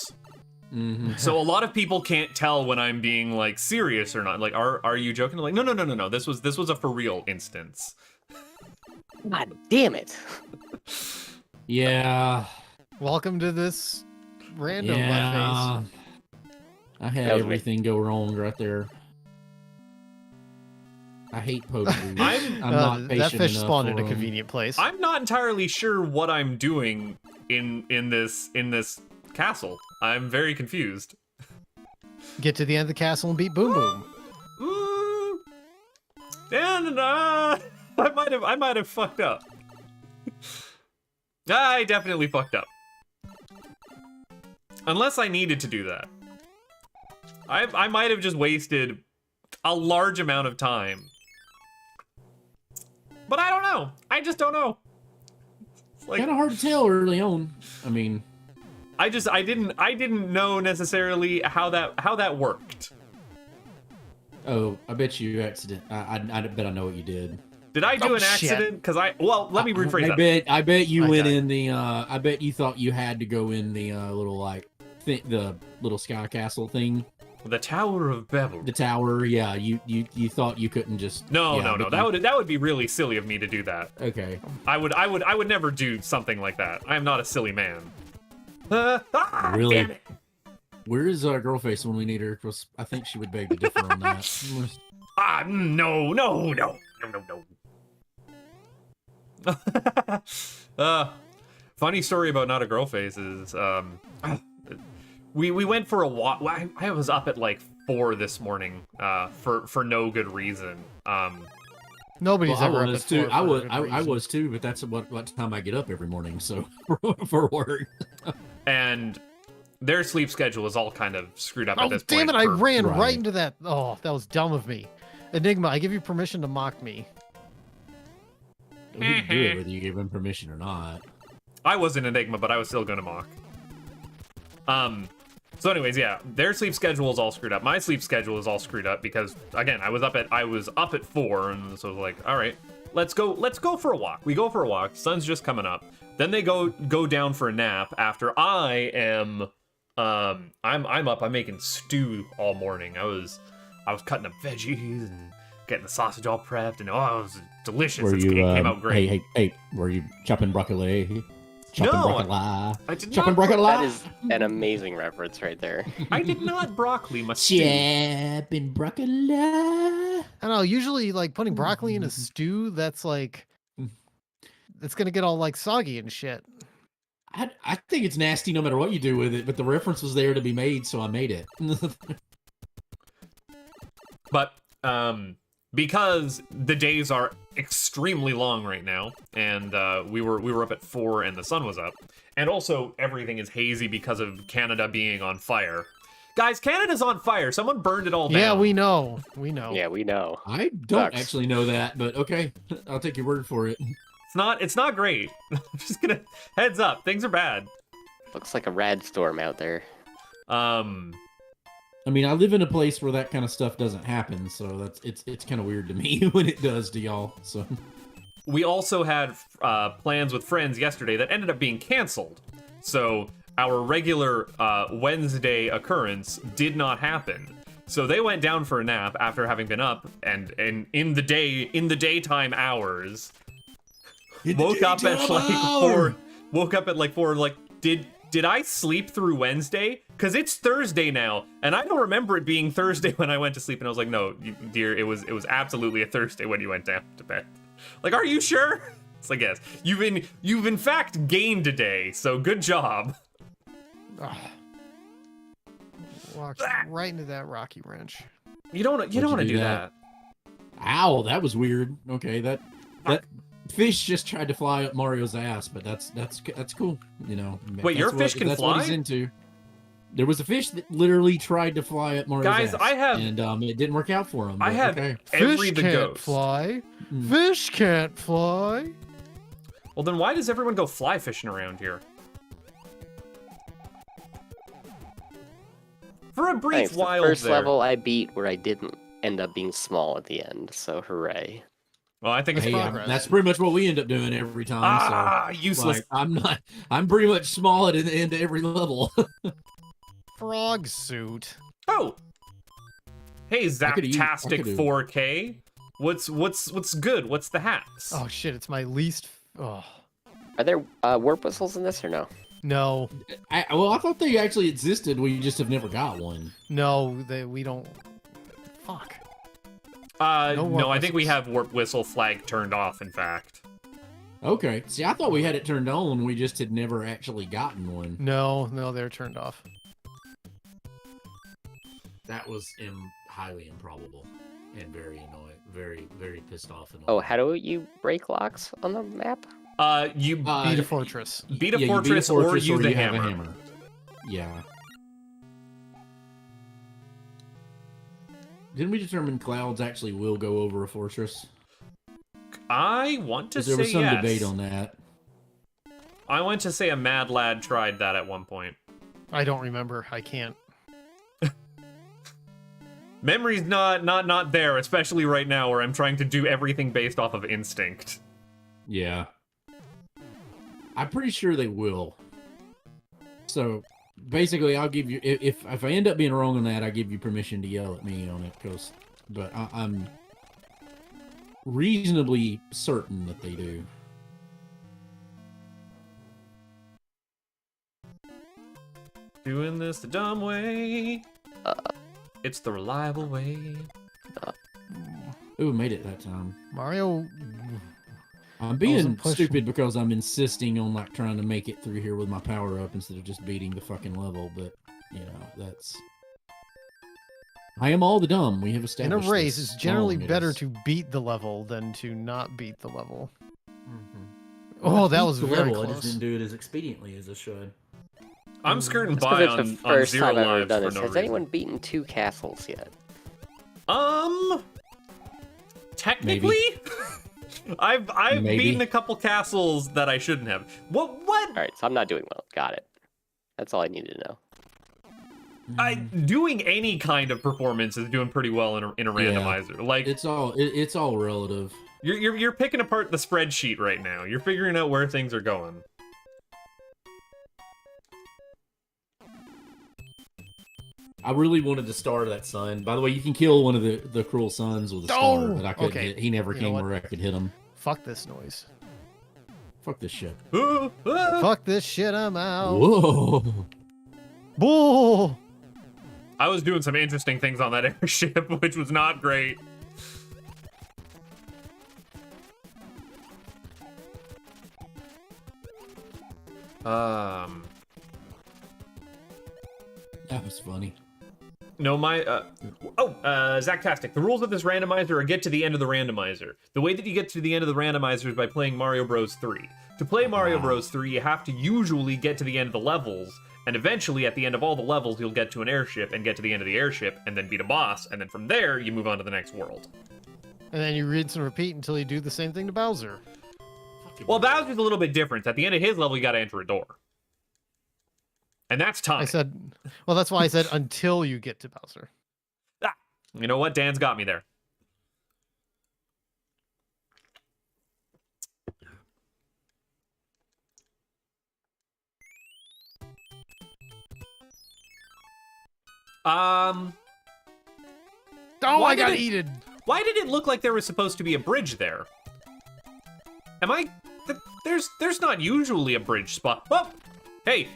Mm-hmm. So a lot of people can't tell when I'm being, like, serious or not. Like, are you joking? Like, no. This was a for real instance. God damn it. Yeah. Welcome to this random Yeah. face. I had That was everything go wrong right there. I hate poachers. I'm not patient That fish enough spawned in for a 'em. convenient place. I'm not entirely sure what I'm doing in this castle. I'm very confused. Get to the end of the castle and beat Boom Boom. Ooh. And I might have fucked up. I definitely fucked up. Unless I needed to do that. I might have just wasted a large amount of time. But I don't know. I just don't know. It's like, Kind of hard to tell early on. I mean, I didn't know necessarily how that worked. oh, I bet you accident. I bet I know what you did. Did I do Oh, an shit. accident? Because let me rephrase that. I bet you I went got it. in the. I bet you thought you had to go in the little the little sky castle thing, The Tower of Babel. the tower. Yeah, you thought you couldn't just. No. yeah, but That would be really silly of me to do that. Okay. I would never do something like that. I am not a silly man. Really? Damn it. Where is Girlface when we need her? Because I think she would beg to differ on that. No. Funny story about not a girl face is we went for a walk. I was up at like 4 this morning for no good reason. Nobody's Well, ever I up was at too. 4 I for a was. good I reason. was too. But that's what time I get up every morning. So for work. And their sleep schedule is all kind of screwed up at Oh, this damn point. it, I ran right right. into that. Oh, that was dumb of me. Enigma, I give you permission to mock me. He can do it whether you give him permission or not. I was an Enigma, but I was still gonna mock. So anyways, yeah, their sleep schedule is all screwed up. My sleep schedule is all screwed up because again, I was up at 4, and so I was like, all right, let's go for a walk. We go for a walk. Sun's just coming up. Then they go down for a nap after I am I'm up. I'm making stew all morning. I was cutting up veggies and getting the sausage all prepped, and oh, it was delicious. Were It you? came out great. Hey! Were you chopping broccoli? Chopping No, broccoli. I did Chopping not. broccoli. That is an amazing reference right there. I did not broccoli my stew. Chopping broccoli. I don't know, usually like putting broccoli in a stew, that's like it's gonna get all like soggy and shit. I think it's nasty no matter what you do with it, but the reference was there to be made, so I made it. But because the days are extremely long right now, and we were up at 4 and the sun was up, and also everything is hazy because of Canada being on fire. Guys, Canada's on fire. Someone burned it all down. Yeah, we know. We know. Yeah, we know. I don't Sucks. actually know that, but okay, I'll take your word for it. It's not great. I'm just gonna heads up. Things are bad. Looks like a rad storm out there. I mean, I live in a place where that kind of stuff doesn't happen, so it's kind of weird to me when it does to y'all. So we also had plans with friends yesterday that ended up being canceled. So our regular Wednesday occurrence did not happen. So they went down for a nap after having been up, and in the daytime hours. Woke up at like 4. Like, did I sleep through Wednesday? Because it's Thursday now, and I don't remember it being Thursday when I went to sleep. And I was like, no, dear, it was absolutely a Thursday when you went down to bed. Like, are you sure? It's like, yes, you've in fact gained a day, so good job. Walked right into that rocky wrench. You don't want to do that. Ow, that was weird. Okay, that fish just tried to fly up Mario's ass, but that's cool. You know. Wait, your fish can that's fly? What he's into. There was a fish that literally tried to fly up Mario's ass. Guys, and it didn't work out for him. I have every Fish the can't ghost. fly. Fish can't fly. Well, then why does everyone go fly fishing around here? For a brief Thanks. while The first there. level I beat where I didn't end up being small at the end, so hooray. Well, I think it's Hey, progress. that's pretty much what we end up doing every time. Useless. Like, I'm pretty much small at the end of every level. Frog suit. Oh. Hey, I could've 4K. What's good? What's the hacks? Oh shit! It's my least. Oh Are there warp whistles in this or no? no, I thought they actually existed. We just have never got one. no, we don't. Fuck. No, warp I think we whistles. have warp whistle flag turned off. In fact. Okay. See, I thought we had it turned on. We just had never actually gotten one. No, they're turned off. That was highly improbable and very annoying. Very, very pissed off. Oh, how do you break locks on the map? You Beat a fortress. beat a you fortress or use the you have hammer. a hammer. Yeah. Didn't we determine clouds actually will go over a fortress? I want to 'Cause say there was some yes. debate on that. I want to say a mad lad tried that at one point. I don't remember. I can't. Memory's not there, especially right now where I'm trying to do everything based off of instinct. Yeah. I'm pretty sure they will. So, basically, I'll give you... If I end up being wrong on that, I give you permission to yell at me on it, but I'm reasonably certain that they do. Doing this the dumb way. It's the reliable way. Ooh, made it that time. Mario. I'm being wasn't pushing. stupid because I'm insisting on like trying to make it through here with my power up instead of just beating the fucking level. But you know, that's. I am all the dumb. We have In a established. race, this it's generally long it better is. to beat the level than to not beat the level. Mhm. Oh, I that beat was the very level, I close. just didn't do it as expediently as I should. I'm skirting That's by 'cause on, it's the on first 0 time I've ever lives done for this. no Has reason. anyone beaten 2 castles yet? Technically, I've Maybe. beaten a couple castles that I shouldn't have. What? All right, so I'm not doing well. Got it. That's all I needed to know. Doing any kind of performance is doing pretty well in a randomizer. Like It's all relative. you're picking apart the spreadsheet right now. You're figuring out where things are going. I really wanted to star that sun. By the way, you can kill one of the cruel suns with a star, Oh, but I couldn't okay. hit. He never You know came what? where I could hit him. Fuck this noise. Fuck this shit. Fuck this shit. I'm out. Whoa. Bull. I was doing some interesting things on that airship, which was not great. That was funny. No, Zactastic. The rules of this randomizer are get to the end of the randomizer. The way that you get to the end of the randomizer is by playing Mario Bros. 3. To play Mario Bros. 3, you have to usually get to the end of the levels, and eventually, at the end of all the levels, you'll get to an airship and get to the end of the airship, and then beat a boss, and then from there, you move on to the next world. And then you rinse and repeat until you do the same thing to Bowser. Well, Bowser's a little bit different. At the end of his level, you gotta enter a door. And that's time. I said, well, that's why I said until you get to Bowser. You know what? Dan's got me there. Oh, Why I got did it- eaten. Why did it look like there was supposed to be a bridge there? Am I? There's not usually a bridge spot. Oh, hey.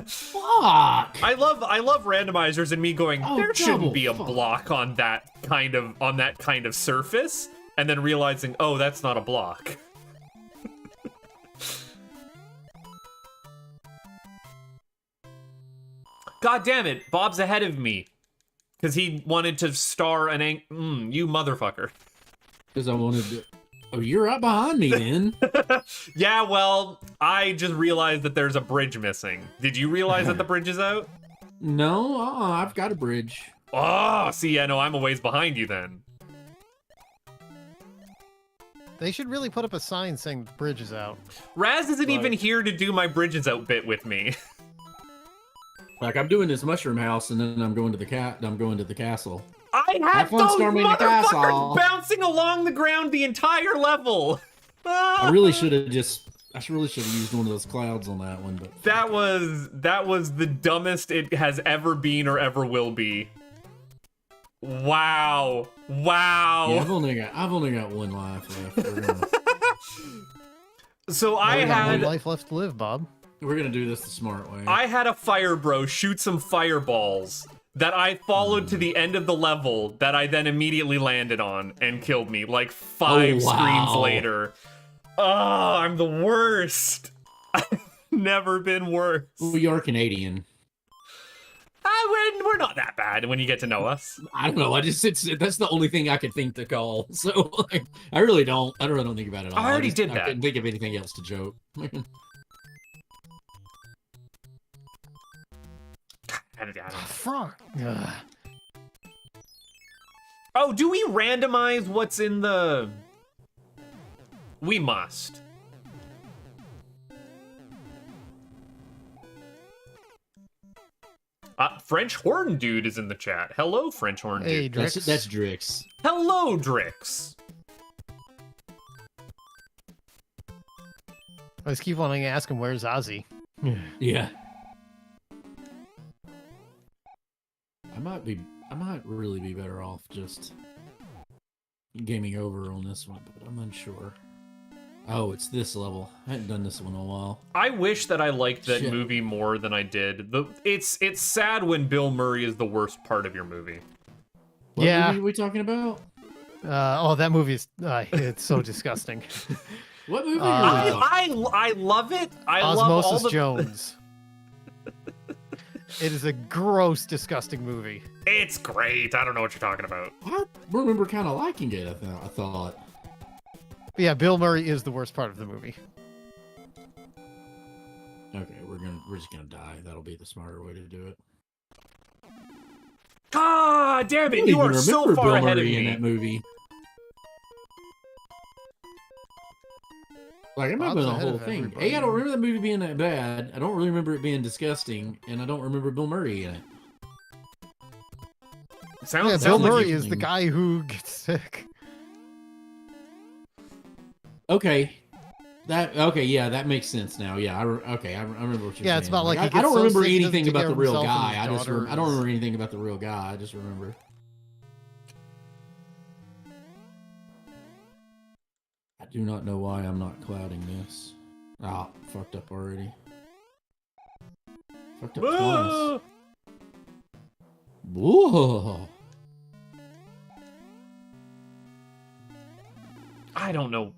Fuck! I love randomizers and me going. Oh, There shouldn't double be a fuck. block on that kind of surface, and then realizing, oh, that's not a block. God damn it. Bob's ahead of me. Because he wanted to star an you motherfucker. Because I wanted to... Oh, you're right behind me, then. Yeah, well, I just realized that there's a bridge missing. Did you realize that the bridge is out? No, I've got a bridge. Oh, see, I know I'm a ways behind you then. They should really put up a sign saying the bridge is out. Raz isn't even here to do my bridges out bit with me. Like, I'm doing this mushroom house, and then I'm going to the castle. I had those motherfuckers bouncing along the ground the entire level. I really should have used one of those clouds on that one, but that was the dumbest it has ever been or ever will be. Wow. Wow. Yeah, I've only got one life left. So I got had one life left to live, Bob. We're gonna do this the smart way. I had a fire bro shoot some fireballs that I followed to the end of the level that I then immediately landed on and killed me like 5 screens later. Oh, I'm the worst. I've never been worse. We are Canadian. We're not that bad when you get to know us. I don't know. That's the only thing I could think to call. So like, I really don't think about it at all. I already did that. I couldn't think of anything else to joke. Frog. Oh, do we randomize what's in the... We must. French Horn Dude is in the chat. Hello, French Horn Dude. Hey, Drix. That's Drix. Hello, Drix. I just keep wanting to ask him, where's Ozzy? Yeah. I might really be better off just gaming over on this one, but I'm unsure. Oh, it's this level. I hadn't done this one in a while. I wish that I liked that movie more than I did. It's sad when Bill Murray is the worst part of your movie. What movie are we talking about? That movie is it's so disgusting. What movie I love it. I love all the... Jones. It is a gross, disgusting movie. It's great. I don't know what you're talking about. I remember kind of liking it, I thought. But yeah, Bill Murray is the worst part of the movie. Okay, we're just gonna die. That'll be the smarter way to do it. God damn it! You are so far ahead of me in that movie. Like, I remember the whole thing. Hey, I don't remember the movie being that bad. I don't really remember it being disgusting, and I don't remember Bill Murray in it. Bill Murray is the guy who gets sick. Okay. That makes sense now. Yeah, I remember what you're saying. Yeah, it's about like I don't remember anything about the real guy. I don't remember anything about the real guy. I just remember. I do not know why I'm not clouding this. Ah, fucked up already. Fucked up twice. Whoa. I don't know.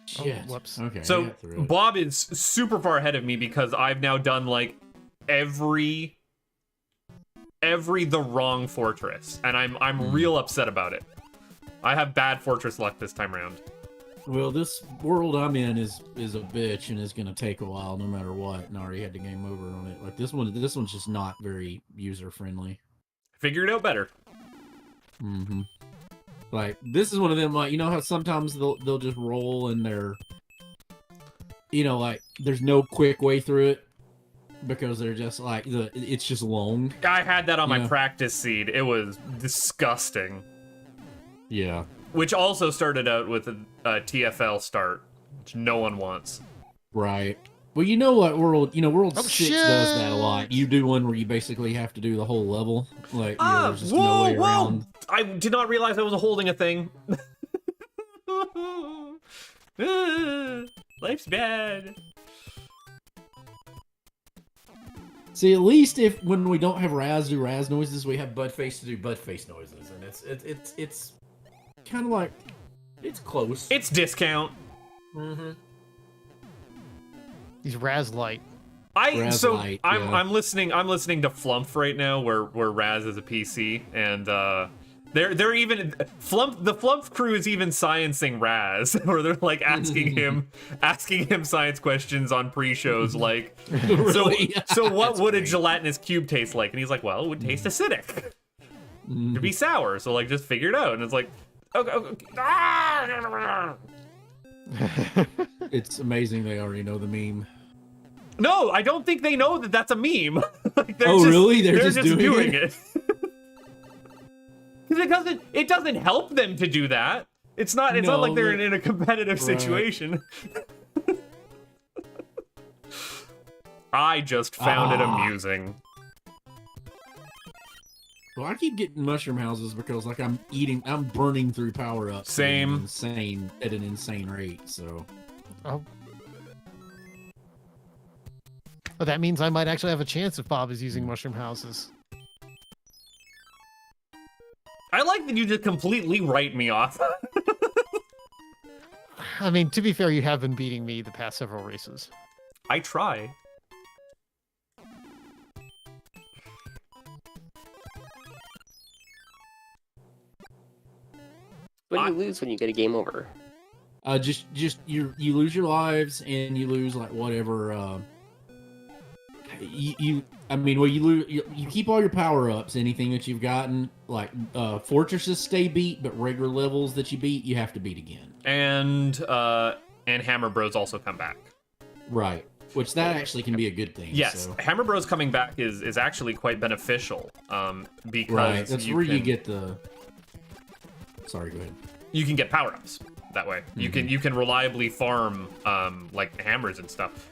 Shit. Oh, whoops. Okay. So Bob is super far ahead of me because I've now done like every the wrong fortress, and I'm real upset about it. I have bad fortress luck this time around. Well, this world I'm in is a bitch and is gonna take a while no matter what, and I already had to game over on it. Like this one's just not very user friendly. Figure it out better. Mm-hmm. Like this is one of them, like, you know how sometimes they'll just roll and they're, you know, like there's no quick way through it because they're just like it's just long. I had that on my practice seed. It was disgusting. Yeah. Which also started out with a TFL start, which no one wants. Right. Well, you know what World 6 does that a lot. You do one where you basically have to do the whole level. Like, there's just no way around. I did not realize I was holding a thing. Life's bad. See, at least when we don't have Raz do Raz noises, we have Budface to do Budface noises, and it's kind of like it's close. It's discount. Mm-hmm. He's Raz light. Light, yeah. I'm listening to Flumph right now, where Raz is a PC, and they're even the Flumph crew is even sciencing Raz, where they're like asking him science questions on pre-shows, like Really? so what That's would a great. gelatinous cube taste like? And he's like, well, it would taste acidic. It'd be sour, so like just figure it out. And it's like, okay. It's amazing they already know the meme. No, I don't think they know that that's a meme. Like, Really? They're just just doing it. Because it doesn't help them to do that. It's not like they're in a competitive situation. I just found it amusing. Well, I keep getting mushroom houses because like I'm burning through power ups. Same. At an insane rate. So. Oh. But that means I might actually have a chance if Bob is using mushroom houses. I like that you just completely write me off. I mean, to be fair, you have been beating me the past several races. I try. What do you lose when you get a game over? Just you lose your lives and you lose like whatever. You keep all your power ups. Anything that you've gotten, like fortresses stay beat, but regular levels that you beat, you have to beat again. And Hammer Bros also come back. Right. Which that actually can be a good thing. Yes, so. Hammer Bros coming back is actually quite beneficial. Because right. That's where you get the. Sorry, go ahead. You can get power ups that way. Mm-hmm. You can reliably farm like hammers and stuff.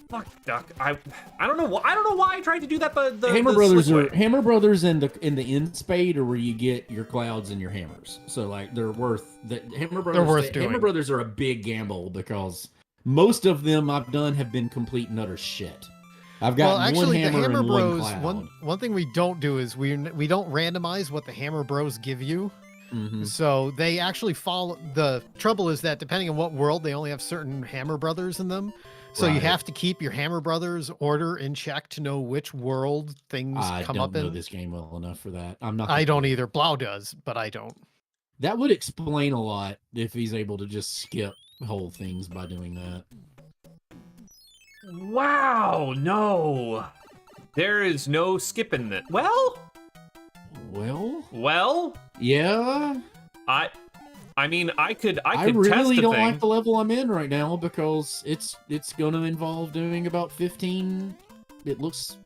Fuck duck. I don't know why I tried to do that. The Hammer the Brothers slick are way. Hammer Brothers in the end spade are where you get your clouds and your hammers. So like they're worth that. Hammer Brothers. They're worth doing. Hammer Brothers are a big gamble because most of them I've done have been complete and utter shit. I've got one hammer, the Hammer and Bros. one cloud. One thing we don't do is we don't randomize what the Hammer Bros give you. Mm-hmm. So they actually follow. The trouble is that depending on what world, they only have certain Hammer Brothers in them. So you Right. have to keep your Hammer Brothers order in check to know which world things I come don't up know in. this game well enough for that. I'm not. I don't either. Blau does, but I don't. That would explain a lot if he's able to just skip whole things by doing that. Wow, no. There is no skipping that. Well, Yeah. I mean, I could I test really a don't thing. like the level I'm in right now because it's going to involve doing about 15. It looks.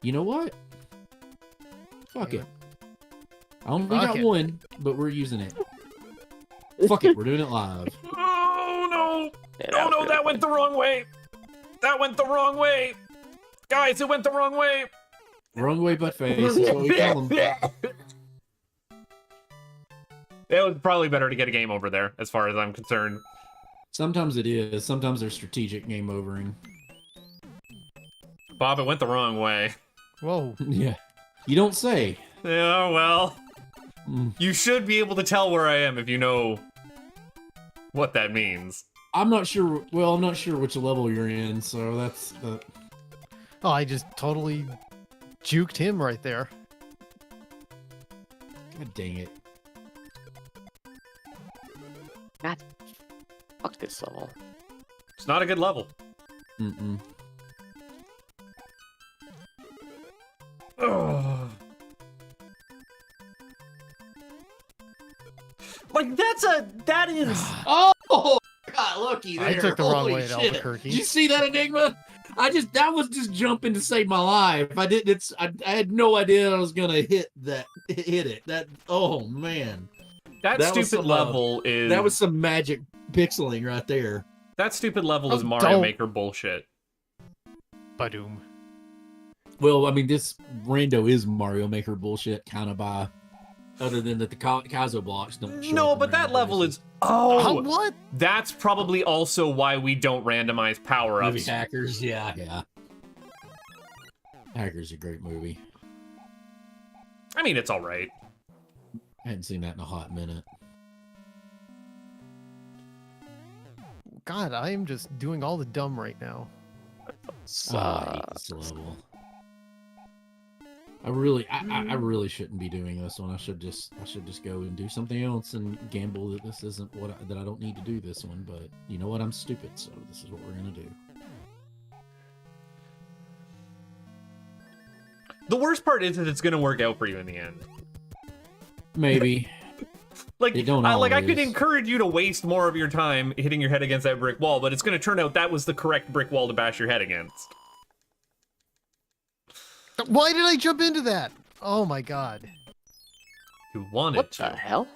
You know what? Fuck it. I only Fuck got it. one, but we're using it. Fuck it, we're doing it live. Oh no! Yeah, Oh was no, really that went the wrong way. That went the wrong way. Guys, it went the wrong way. Wrong way, butt face. That's what we call them. It was probably better to get a game over there, as far as I'm concerned. Sometimes it is. Sometimes they're strategic game overing. Bob, it went the wrong way. Whoa. Yeah. You don't say. Yeah, well, Mm. you should be able to tell where I am if you know what that means. I'm not sure. Well, I'm not sure which level you're in, so that's. Oh, I just totally juked him right there. God dang it. God, fuck this level. It's not a good level. Mm-mm. Ugh. Like that is Oh, got lucky there. I took the wrong Holy way at shit. Albuquerque. Did you see that Enigma? That was just jumping to save my life. I didn't. I had no idea I was gonna hit it. That. Oh man. that That was stupid some, level is That was some magic pixeling right there. that stupid level is Oh, Mario don't. Maker bullshit. Badoom. Well, I mean, this Rando is Mario Maker bullshit, kind of by. Other than that, the Kazo blocks don't show No, up in but that random level places. is oh What? that's probably also why we don't randomize Movie power-ups. Hackers. Yeah. Hackers a great movie. I mean, it's all right. I hadn't seen that in a hot minute. God, I am just doing all the dumb right now. I hate this level. I really shouldn't be doing this one. I should just go and do something else and gamble that this isn't that I don't need to do this one. But you know what? I'm stupid, so this is what we're gonna do. The worst part is that it's gonna work out for you in the end. Maybe. Like, They don't I could always. encourage you to waste more of your time hitting your head against that brick wall, but it's gonna turn out that was the correct brick wall to bash your head against. Why did I jump into that? Oh my God. You wanted What to. the hell?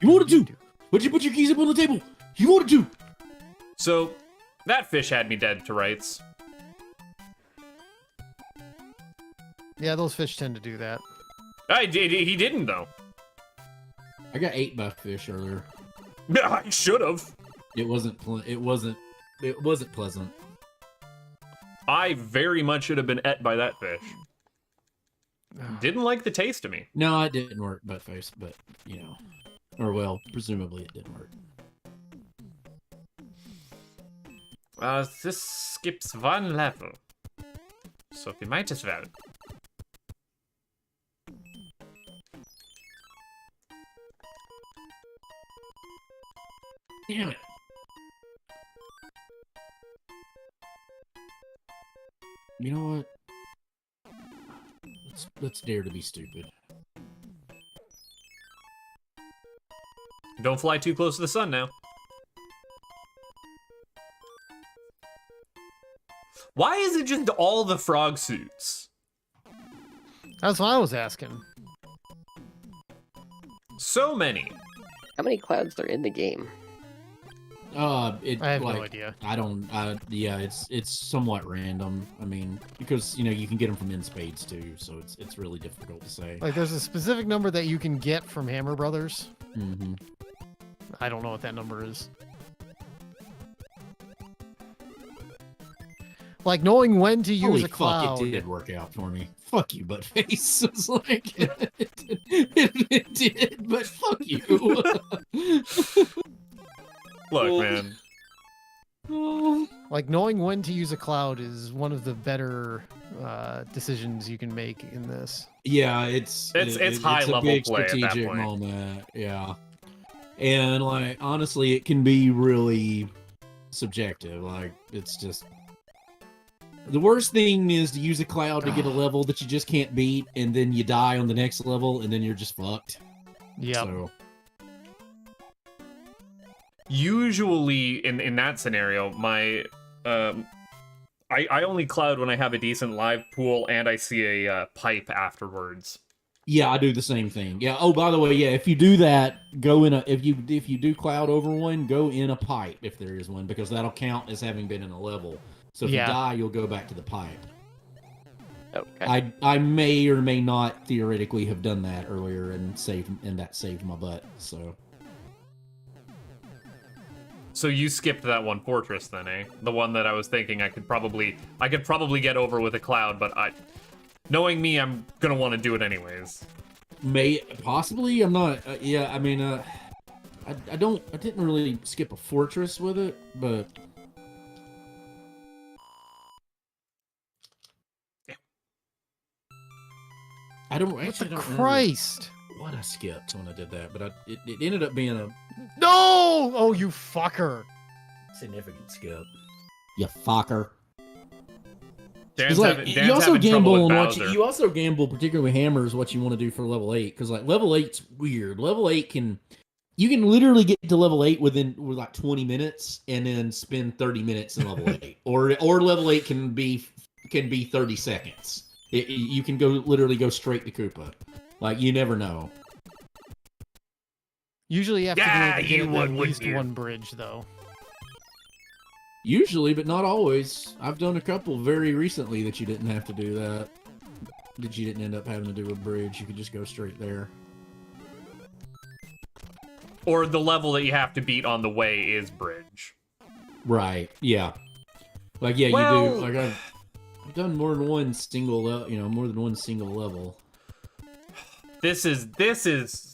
You wanted to. Why'd you put your keys up on the table? You wanted to. So, that fish had me dead to rights. Yeah, those fish tend to do that. He didn't, though. I got ate by fish earlier. I should have. It wasn't pleasant. I very much should have been ate by that fish. Didn't like the taste of me. No, it didn't work butt face, but you know, or well, presumably it didn't work. This skips one level. So we might as well. Damn it. You know what? Let's dare to be stupid. Don't fly too close to the sun now. Why is it just all the frog suits? That's what I was asking. So many. How many clouds are in the game? I have no idea. I don't. Yeah, it's somewhat random. I mean, because you know you can get them from in spades too, so it's really difficult to say. Like, there's a specific number that you can get from Hammer Brothers. Mm-hmm. I don't know what that number is. Like, knowing when to use Holy a cloud. fuck! It did work out for me. Fuck you, buttface. It's like it did, but fuck you. Look, man. Like, knowing when to use a cloud is one of the better decisions you can make in this. Yeah, it's high it's a level big play at that strategic point. moment. Yeah, and like honestly, it can be really subjective. Like it's just the worst thing is to use a cloud to get a level that you just can't beat, and then you die on the next level, and then you're just fucked. Yeah. So, Usually, in that scenario, my I only cloud when I have a decent live pool and I see a pipe afterwards. yeah, I do the same thing. Yeah. Oh, by the way, yeah, if you do that, go in a if you do cloud over one, go in a pipe if there is one, because that'll count as having been in a level. So if Yeah. you die, you'll go back to the pipe. Okay. I may or may not theoretically have done that earlier and that saved my butt. So you skipped that one fortress then, eh? The one that I was thinking I could probably get over with a cloud, but knowing me, I'm gonna want to do it anyways. Possibly. I'm not. Yeah. I mean, I didn't really skip a fortress with it, but. I don't What actually the don't Christ? remember what I skipped when I did that, but it ended up being a No! Oh, you fucker. significant skip. You fucker. Dan's Like, having, you Dan's also having trouble gamble with on what Bowser. you also gamble, particularly with hammers, what you want to do for level 8, because like level 8's weird. Level 8 you can literally get to level 8 with like 20 minutes and then spend 30 minutes in level 8, or level 8 can be 30 seconds. You can literally go straight to Koopa. Like you never know. Usually you have Yeah, to do it you to get would, at least wouldn't you? one bridge, though. Usually, but not always. I've done a couple very recently that you didn't have to do that. That you didn't end up having to do a bridge. You could just go straight there. Or the level that you have to beat on the way is bridge. Right. Yeah. Like yeah, Well- you do. Like I've done more than one single level. This is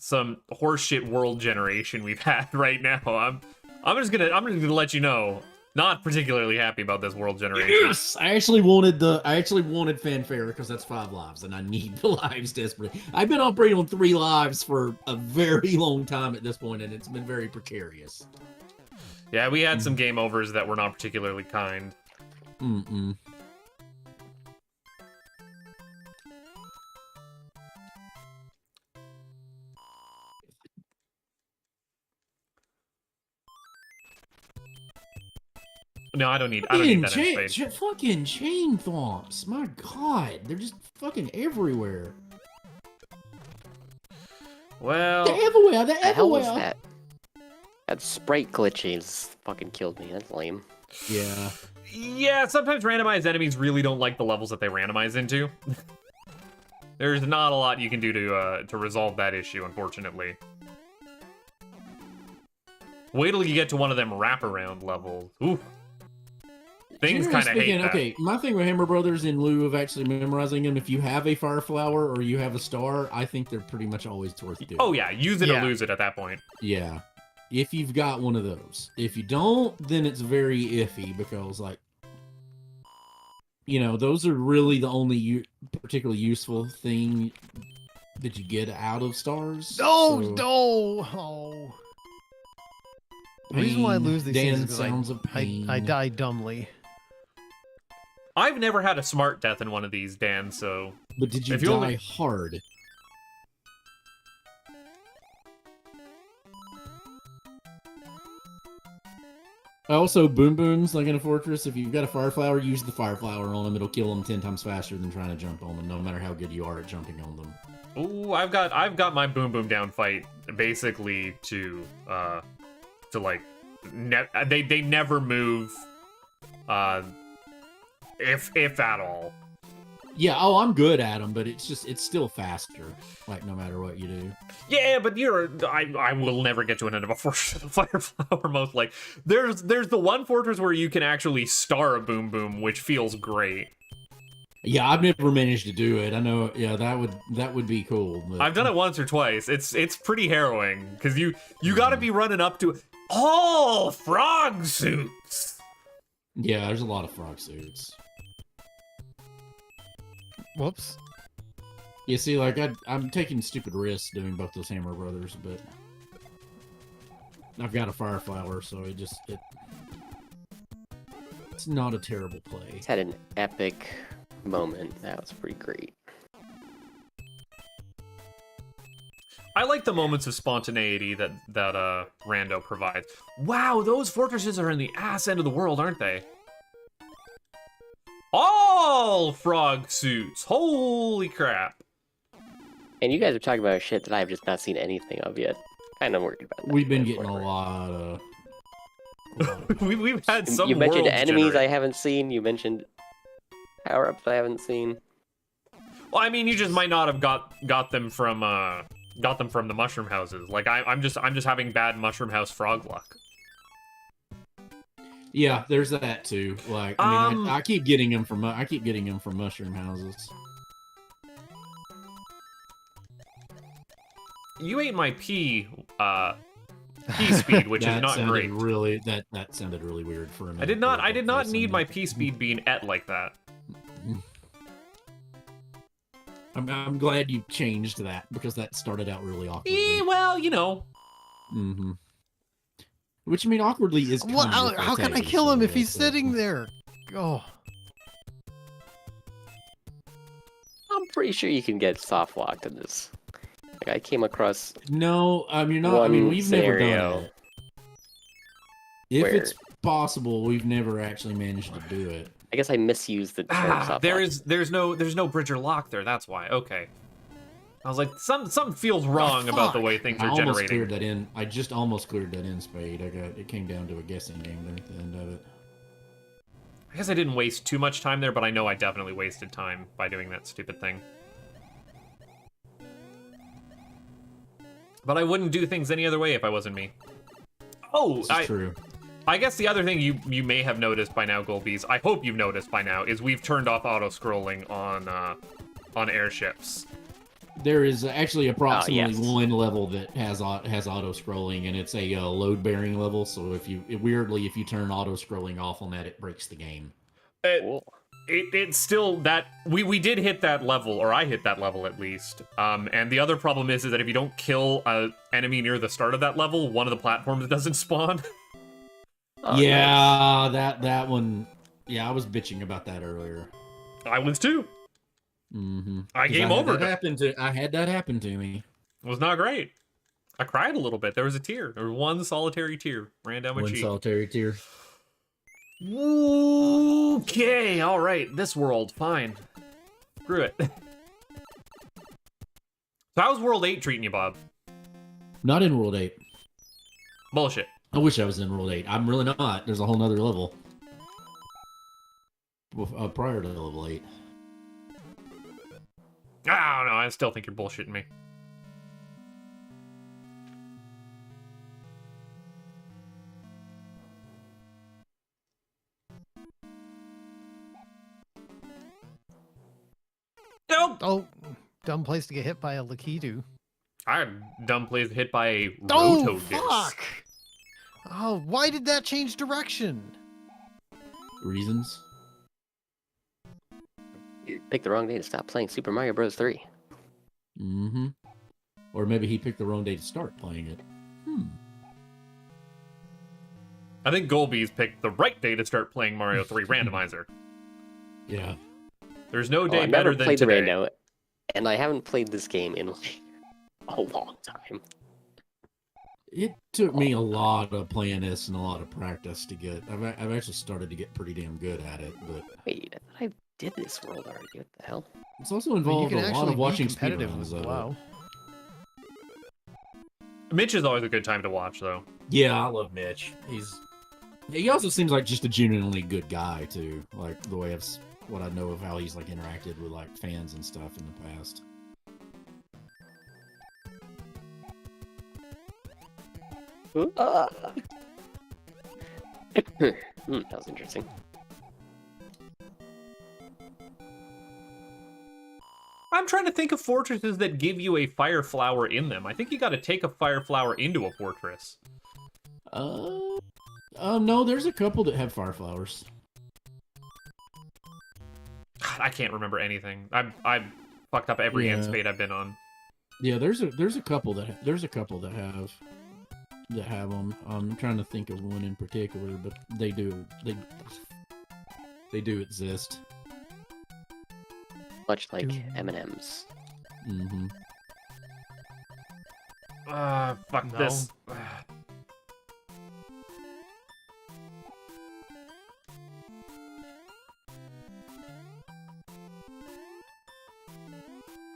some horseshit world generation we've had right now. I'm just gonna let you know. Not particularly happy about this world generation. Yes, I actually wanted fanfare because that's 5 lives, and I need the lives desperately. I've been operating on 3 lives for a very long time at this point, and it's been very precarious. Yeah, we had some game overs that were not particularly kind. Mm-mm. No, I don't need that in space. Fucking chain thwomps. My god, they're just fucking everywhere. Well, They're everywhere. They're The hell was everywhere. that? That sprite glitches fucking killed me. That's lame. Yeah. yeah, sometimes randomized enemies really don't like the levels that they randomize into. There's not a lot you can do to resolve that issue, unfortunately. Wait till you get to one of them wraparound levels. Ooh. Things Generally kind of hate speaking, that. okay, my thing with Hammer Brothers, in lieu of actually memorizing them, if you have a fire flower or you have a star, I think they're pretty much always worth doing. Oh yeah, use it or Yeah. lose it at that point. Yeah. If you've got one of those. If you don't, then it's very iffy because, like, you know, those are really the only particularly useful thing that you get out of stars. No, So, no. Oh. The reason why I pain. lose these Dan things is sounds of because pain. I die dumbly. I've never had a smart death in one of these, Dan, so... But did you If you die only- hard? Also, boom booms, like in a fortress, if you've got a fire flower, use the fire flower on them. It'll kill them 10 times faster than trying to jump on them, no matter how good you are at jumping on them. Ooh, I've got my boom boom down fight basically to like they never move if at all. Yeah, oh, I'm good at them, but it's still faster, like, no matter what you do. Yeah, but I will never get to an end of a fortress with a fire flower, most like. There's the one fortress where you can actually star a boom boom, which feels great. Yeah, I've never managed to do it. I know, yeah, that would be cool. But... I've done it once or twice. It's pretty harrowing, because you gotta be running up to all frog suits. Yeah, there's a lot of frog suits. Whoops. You see, like, I'm taking stupid risks doing both those Hammer Brothers, but I've got a fire flower, so it's not a terrible play. It's had an epic moment. That was pretty great. I like the moments of spontaneity that Rando provides. Wow, those fortresses are in the ass end of the world, aren't they? All frog suits. Holy crap. And you guys are talking about shit that I have just not seen anything of yet. Kind of worried about that. We've been but getting a whatever. lot of... We've had some You mentioned worlds enemies I generate. haven't seen. You mentioned power-ups I haven't seen. Well, I mean, you just might not have got them from the mushroom houses. Like I'm just having bad mushroom house frog luck. Yeah, there's that too. Like, I mean, I keep getting them from mushroom houses. You ate my pea speed, which is not great. That sounded really weird for a minute. I did not need my pea speed being et like that. I'm glad you changed that because that started out really awkwardly. Well, you know. Mm-hmm. Which, I mean, awkwardly is. Well, how can I kill him if he's sitting there? there? Oh. I'm pretty sure you can get soft locked in this. Like, I came across No, you're not. I mean, one we've never scenario done it. If where- it's possible, we've never actually managed to do it. I guess I misused the term soft lock. There's no bridge or lock there. That's why. Okay. I was like, something feels wrong about the way things I are almost generating. cleared that in. I just almost cleared that in, Spade. It came down to a guessing game there at the end of it. I guess I didn't waste too much time there, but I know I definitely wasted time by doing that stupid thing. But I wouldn't do things any other way if I wasn't me. Oh, This is true. I guess the other thing you may have noticed by now, Golbees, I hope you've noticed by now, is we've turned off auto-scrolling on airships. There is actually approximately yes. one level that has auto scrolling, and it's a load bearing level. So if you turn auto scrolling off on that, it breaks the game. Cool. It's still that we did hit that level, or I hit that level at least. And the other problem is that if you don't kill an enemy near the start of that level, one of the platforms doesn't spawn. Oh, yeah, nice. that one. Yeah, I was bitching about that earlier. I was too. Mm-hmm. I game over. I had that happen to me. It was not great. I cried a little bit. There was a tear. There was one solitary tear ran down my cheek. Solitary tear. Okay, all right. This world, fine. Screw it. So how's World 8 treating you, Bob? Not in World 8. Bullshit. I wish I was in World 8. I'm really not. There's a whole nother level. Prior to level 8. I don't know. I still think you're bullshitting me. Nope. Oh, dumb place to get hit by a Lakitu. I'm dumb place hit by a Oh, roto fuck! Oh, why did that change direction? Reasons? You picked the wrong day to stop playing Super Mario Bros. 3. Mm-hmm. Or maybe he picked the wrong day to start playing it. I think Golby's picked the right day to start playing Mario 3 Randomizer. Yeah. There's no day I've better never than played today. the Rando, and I haven't played this game in like a long time. It took me a lot of playing this and a lot of practice to get. I've actually started to get pretty damn good at it, but Wait, I thought I did this world already. What the hell? it's also I mean, you involved can a lot actually of watching be competitive speedruns with of it. WoW. Mitch is always a good time to watch, though. Yeah, I love Mitch. He also seems like just a genuinely good guy too. Like the way what I know of how he's like interacted with like fans and stuff in the past. That was interesting. I'm trying to think of fortresses that give you a fire flower in them. I think you got to take a fire flower into a fortress. No, there's a couple that have fire flowers. God, I can't remember anything. I fucked up every Yeah. end spade I've been on. Yeah, there's a couple that have them. I'm trying to think of one in particular, but they do exist. Much like M&M's. Mm-hmm. Fuck No. this.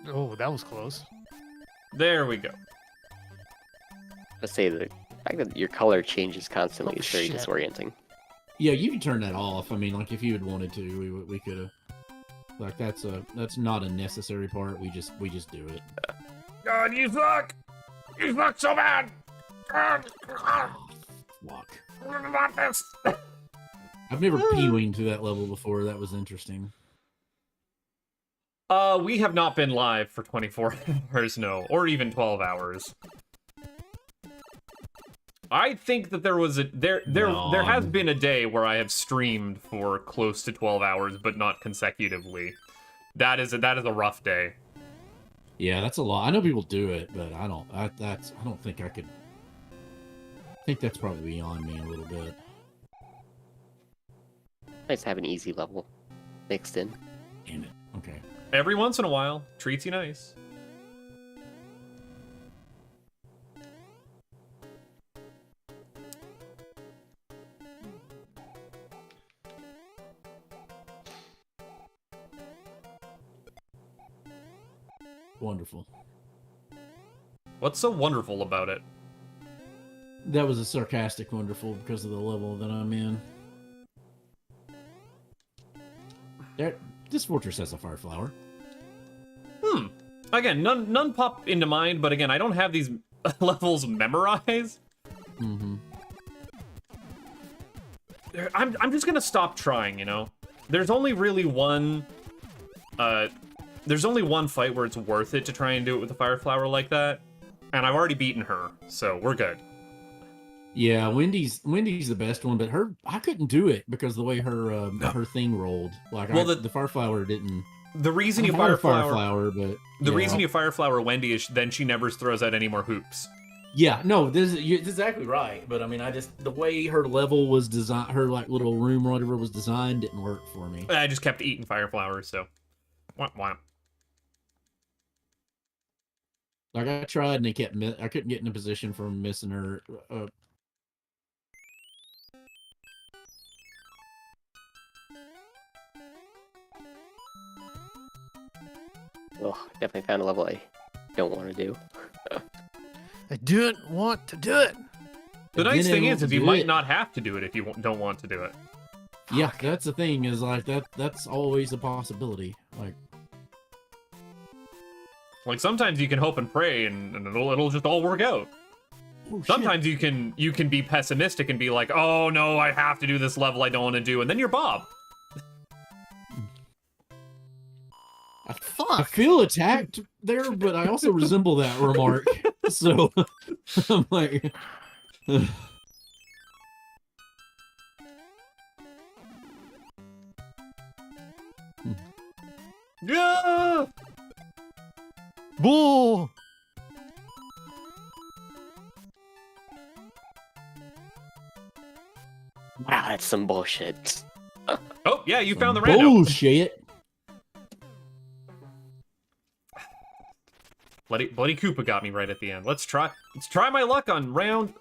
Oh, that was close. There we go. Let's say the fact that your color changes constantly Oh, is very shit. disorienting. Yeah, you can turn that off. I mean, like if you had wanted to, we could have. Like that's not a necessary part. We just do it. God, you suck! You suck so bad! God, Oh, fuck. not this! I've never P-winged to that level before. That was interesting. We have not been live for 24 hours, no. Or even 12 hours. I think that there was there has been a day where I have streamed for close to 12 hours, but not consecutively. That is a rough day. Yeah, that's a lot. I know people do it, but I don't. I don't think I could. I think that's probably beyond me a little bit. Nice to have an easy level mixed in. Damn it. Okay. Every once in a while, treats you nice. Wonderful. What's so wonderful about it? That was a sarcastic wonderful because of the level that I'm in. This fortress has a fire flower. Again, none pop into mind, but again, I don't have these levels memorized. Mm-hmm. I'm just gonna stop trying, you know? There's only really one There's only one fight where it's worth it to try and do it with a fire flower like that, and I've already beaten her, so we're good. Yeah, Wendy's the best one, but I couldn't do it because of the way her thing rolled. Like, Well, the fire flower didn't. The reason I you had fire a fire flower, flower, but reason you fire flower Wendy is then she never throws out any more hoops. Yeah, no, you're exactly right. But I mean, the way her level was designed, her like little room or whatever was designed, didn't work for me. I just kept eating fire flowers, so. Womp womp. Like I tried, and I couldn't get in a position for missing her. Oh, definitely found a level I don't want to do. I didn't want to do it. The nice thing is you might it. not have to do it if you don't want to do it. Yeah, that's the thing. Is like that's always a possibility. Like sometimes you can hope and pray, and it'll just all work out. Oh, shit. Sometimes you can be pessimistic and be like, oh no, I have to do this level I don't want to do, and then you're Bob. I feel attacked there, but I also resemble that remark. So I'm like, Yeah. Bull. Wow, that's some bullshit. Oh yeah, you found the rando. bullshit. Bloody Koopa got me right at the end. Let's try my luck on round.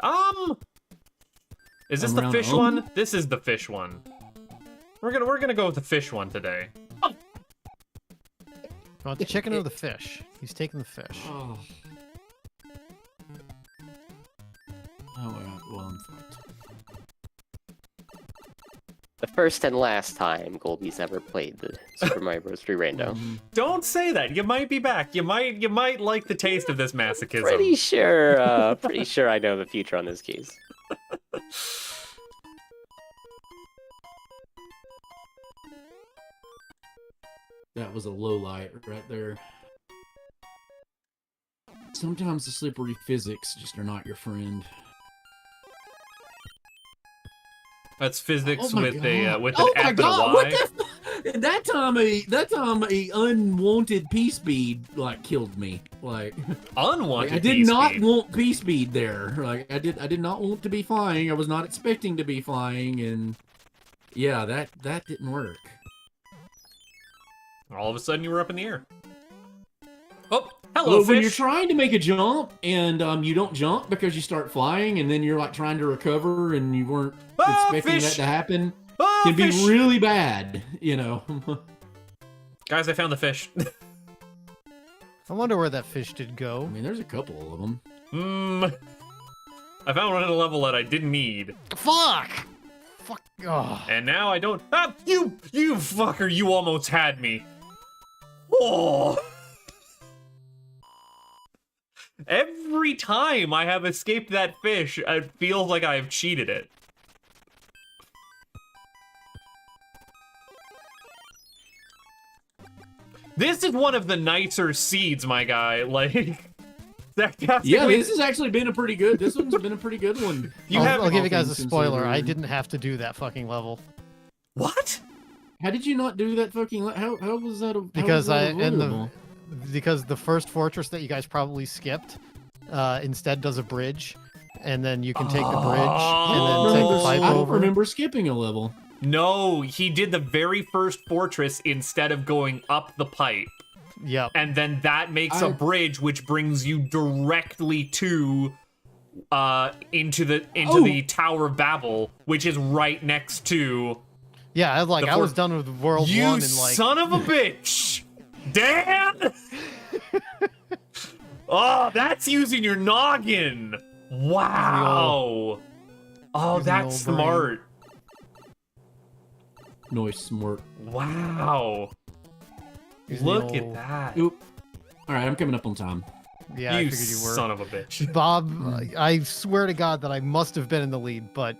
Is this On the round fish um? one? This is the fish one. We're gonna go with the fish one today. Want the chicken or the fish? He's taking the fish. Oh, well, I'm fucked. The first and last time Golby's ever played the Super Mario Bros. 3 Rando. Don't say that. You might be back. You might like the taste of this masochism. Pretty sure I know the future on this case. That was a low light right there. Sometimes the slippery physics just are not your friend. That's physics Oh my with God. with Oh an my F and a God! Y. What the? That time a unwanted peace bead like killed me. Like Unwanted. I did peace not bead. want peace bead there. Like I did not want to be flying. I was not expecting to be flying, and yeah, that didn't work. All of a sudden, you were up in the air. Oh, hello, Well, fish. when you're trying to make a jump and you don't jump because you start flying, and then you're like trying to recover and you weren't expecting fish! that to happen, Oh, can be fish! really bad, you know. Guys, I found the fish. I wonder where that fish did go. I mean, there's a couple of them. I found one in a level that I didn't need. Fuck! Fuck. Oh. And now I don't. Ah, you fucker! You almost had me. Oh. Every time I have escaped that fish, it feels like I have cheated it. This is one of the nicer seeds, my guy. Like, Yeah, this has actually been a pretty good. This one's been a pretty good one. I'll give you guys a all things spoiler. I considered. didn't have to do that fucking level What? How did you not do that fucking? How was that? because avoidable? because the first fortress that you guys probably skipped instead does a bridge, and then you can take the bridge and then take the pipe I don't over. remember skipping a level. No, he did the very first fortress instead of going up the pipe. Yep. And then that makes a bridge which brings you directly to into the Tower of Babel, which is right next to Yeah, I was done with World you 1 and like son of a bitch. Dan! Oh, that's using your noggin. Wow. Oh, using the that's old smart. Noise smart. Wow. using the Look at old- that. Oop. All right, I'm coming up on time. Yeah, I You figured you were. son of a bitch. Bob, I swear to God that I must have been in the lead, but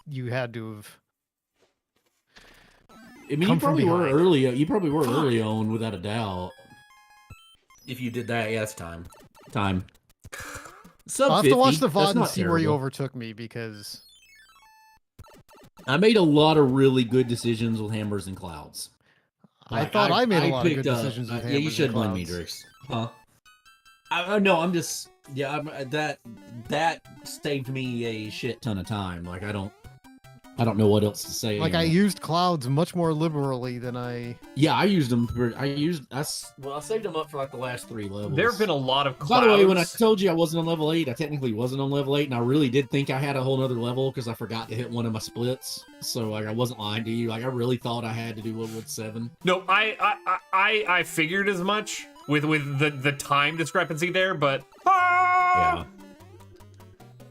you had to have. I mean, Come you from probably were behind. early. You probably were early on, without a doubt. If you did that, yeah, that's time. Time. Sub I'll have to watch 50, the VOD that's and not see where you terrible. overtook me because I made a lot of really good decisions with hammers and clouds. I thought I made a lot of good picked up- decisions with yeah, you hammers should and blame me, clouds. Drix. Huh? No, I'm just that saved me a shit ton of time. Like I don't know what else to say. Like on I it. used clouds much more liberally than I. Yeah, I used them. I saved them up for like the last 3 levels. There have been a lot of clouds. By the way, when I told you I wasn't on level 8, I technically wasn't on level 8, and I really did think I had a whole nother level because I forgot to hit one of my splits. So like I wasn't lying to you. Like I really thought I had to do level 7. No, I figured as much with the time discrepancy there, but Yeah.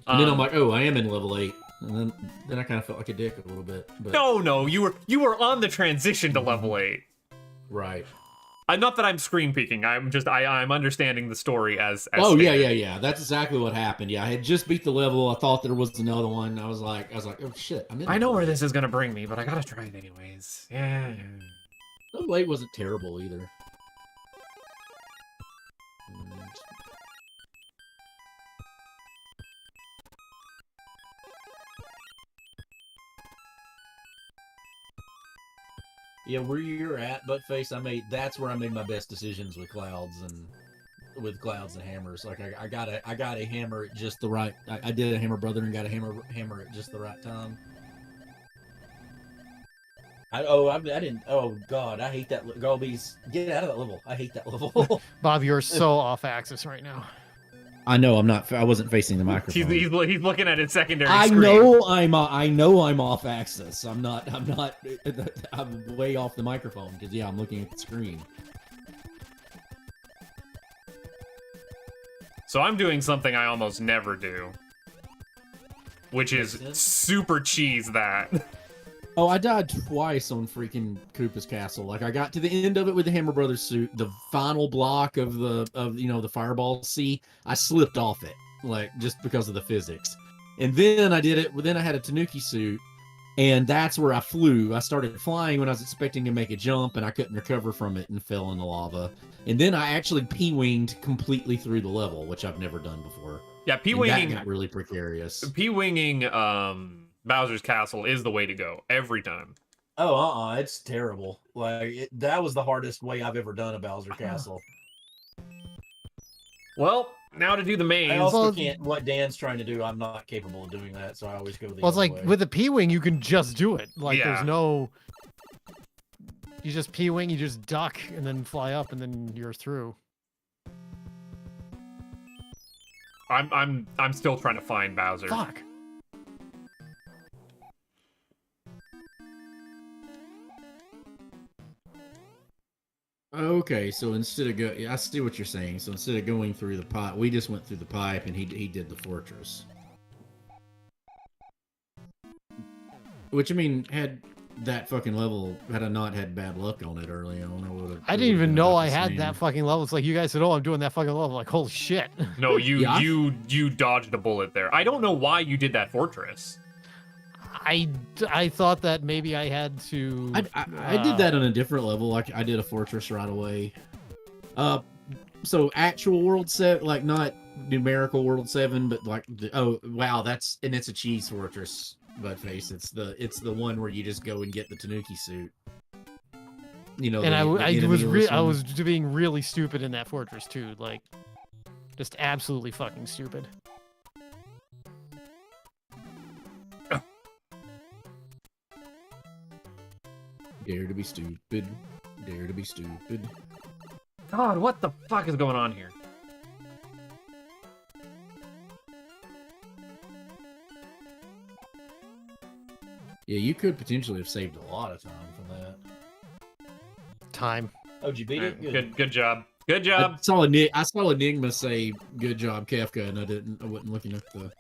And then I'm Um, like, oh, I am in level 8. And then I kind of felt like a dick a little bit. But, no, you were on the transition to level 8. Right. Not that I'm screen peeking. I'm just I'm understanding the story as Oh stated. yeah. That's exactly what happened. Yeah, I had just beat the level. I thought there was another one. I was like, oh shit, I'm in. I know where this is gonna bring me, but I gotta try it anyways. Yeah. Level 8 wasn't terrible either. Yeah, where you're at, Buttface, that's where I made my best decisions with clouds and hammers. Like I got a hammer at just the right. I did a hammer brother and got a hammer at just the right time. I didn't. Oh God, I hate that. Golbees, get out of that level. I hate that level. Bob, you're so off axis right now. I know I'm not. I wasn't facing the microphone. He's looking at its secondary I screen. know I'm off axis. I'm not. I'm way off the microphone because yeah, I'm looking at the screen. So I'm doing something I almost never do, which is super cheese that. Oh, I died twice on freaking Koopa's castle. Like I got to the end of it with the Hammer Brothers suit, the final block of the fireball sea, I slipped off it, like just because of the physics. And then I did it. Then I had a Tanuki suit, and that's where I flew. I started flying when I was expecting to make a jump, and I couldn't recover from it and fell in the lava. And then I actually P-winged completely through the level, which I've never done before. Yeah, P-winging That got really precarious. P-winging Bowser's Castle is the way to go every time. Oh, it's terrible. Like that was the hardest way I've ever done a Bowser Castle. Well, now to do the maze. I also Well, can't. What Dan's trying to do, I'm not capable of doing that, so I always go the Well, it's other like way. with a P-wing, you can just do it. Like Yeah. there's no. You just P-wing, you just duck, and then fly up, and then you're through. I'm still trying to find Bowser. Fuck. Okay, so instead of I see what you're saying. So instead of going through the pipe, we just went through the pipe, and he did the fortress. Which I mean, had that fucking level, had I not had bad luck on it early on, I didn't even know I had that fucking level. It's like you guys said, "Oh, I'm doing that fucking level." Like, holy shit. No, you Yeah. you dodged a bullet there. I don't know why you did that fortress. I thought that maybe I had to. I did that on a different level. Like I did a fortress right away. So actual world 7, like not numerical world 7, but like oh wow, it's a cheese fortress. Buttface, it's the one where you just go and get the Tanuki suit. You know, And I one. was being really stupid in that fortress too, like just absolutely fucking stupid. Dare to be stupid. Dare to be stupid. God, what the fuck is going on here? Yeah, you could potentially have saved a lot of time from that. Time. Oh, did you beat it? Good job. Good job. I saw Enigma say "Good job, Kefka," and I wasn't looking at the.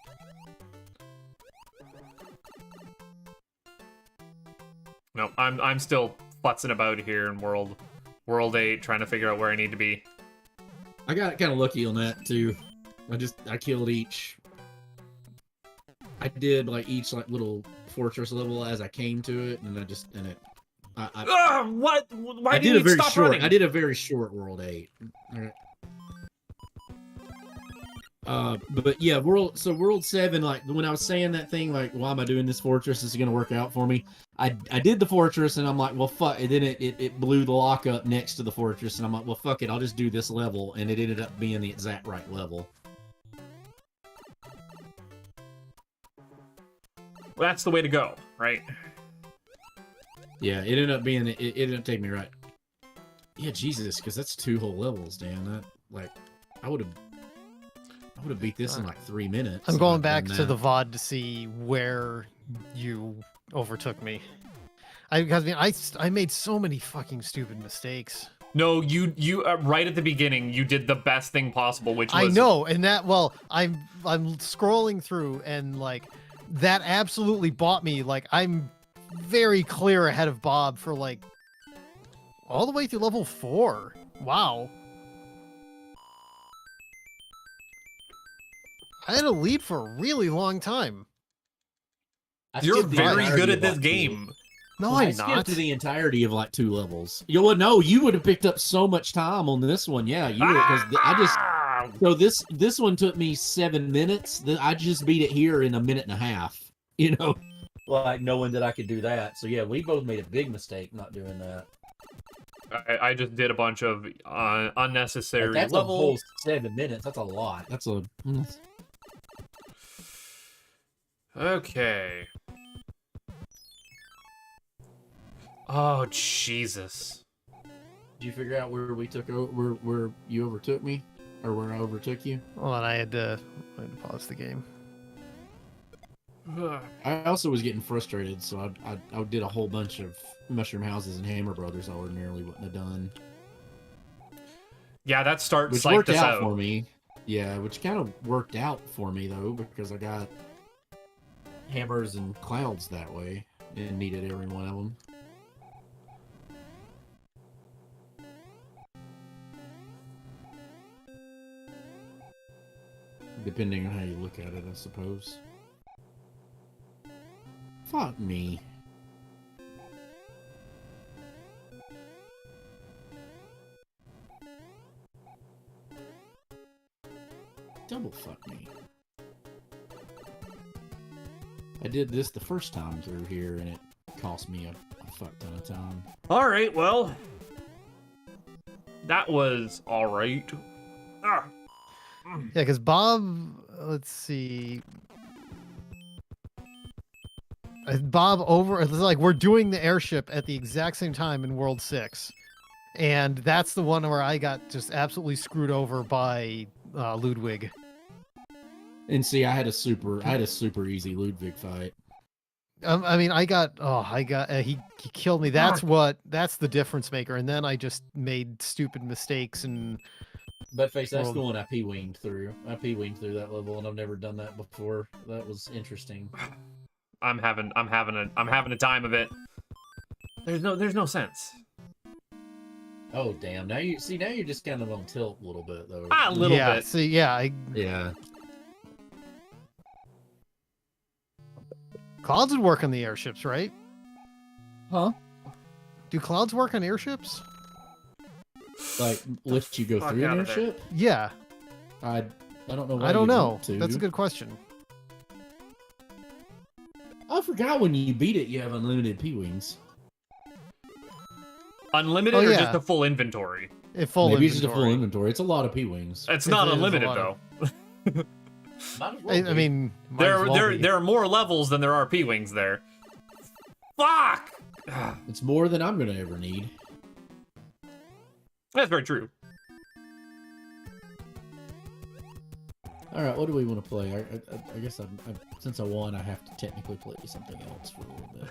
No, I'm still futzing about here in World 8, trying to figure out where I need to be. I got kind of lucky on that too. I killed each. I did like each like little fortress level as I came to it, and What? Why I do did you a very stop short. running? I did a very short World 8. All right. But yeah, world 7, like when I was saying that thing, like, why am I doing this fortress? Is it gonna work out for me? I did the fortress, and I'm like, well, fuck. And then it blew the lock up next to the fortress, and I'm like, well, fuck it, I'll just do this level, and it ended up being the exact right level. Well, that's the way to go, right? Yeah, it ended up being it ended up taking me right. Yeah, Jesus, because that's 2 whole levels, damn. That, like, I would have beat this in like 3 minutes. I'm going back to the VOD to see where you overtook me. Because I made so many fucking stupid mistakes. No, you right at the beginning, you did the best thing possible, which was... I know, and that, well, I'm scrolling through, and like that absolutely bought me. Like, I'm very clear ahead of Bob for like all the way through level 4. Wow. I had a lead for a really long time. You're very good at this game. No, I I'm skipped not. to the entirety of like 2 levels. You would know. You would have picked up so much time on this one. Yeah, you would, because so this one took me 7 minutes. I just beat it here in a minute and a half. You know, like knowing that I could do that. So yeah, we both made a big mistake not doing that. I just did a bunch of unnecessary Like, that's levels. a whole 7 minutes. That's a lot. That's a. Okay. Oh, Jesus. Did you figure out where we took where you overtook me, or where I overtook you? Well, and I had to pause the game. I also was getting frustrated, so I did a whole bunch of mushroom houses and Hammer Brothers I ordinarily wouldn't have done. Yeah, that start Which psyched worked us out out. for me. Yeah, which kind of worked out for me though, because I got hammers and clouds that way and needed every one of them. Depending on how you look at it, I suppose. Fuck me. Double fuck me. I did this the first time through here, and it cost me a fuck ton of time. All right, well, that was all right. Ah. Yeah, because Bob, let's see. Bob it's like we're doing the airship at the exact same time in World 6. And that's the one where I got just absolutely screwed over by Ludwig. And see, I had a super easy Ludwig fight. I mean, he killed me. That's the difference maker. And then I just made stupid mistakes and. Buttface, that's the one I P-winged through. I P-winged through that level, and I've never done that before. That was interesting. I'm having a time of it. There's no sense. Oh damn! Now you're just kind of on tilt a little bit though. A little bit. See, yeah, Yeah. Clouds would work on the airships, right? Huh? Do clouds work on airships? Like lift you go fuck through out an of there. airship? Yeah. I don't know. Why I don't you'd know. want to. That's a good question. I forgot when you beat it, you have unlimited P-wings. Unlimited or just a full inventory? Maybe it's just a full inventory. It's a lot of P-wings. It's not It is a unlimited lot though. of- Might as well be. I mean, might as well be. There are more levels than there are P-wings there. Fuck! It's more than I'm gonna ever need. That's very true. All right, what do we want to play? I guess since I won, I have to technically play something else for a little bit.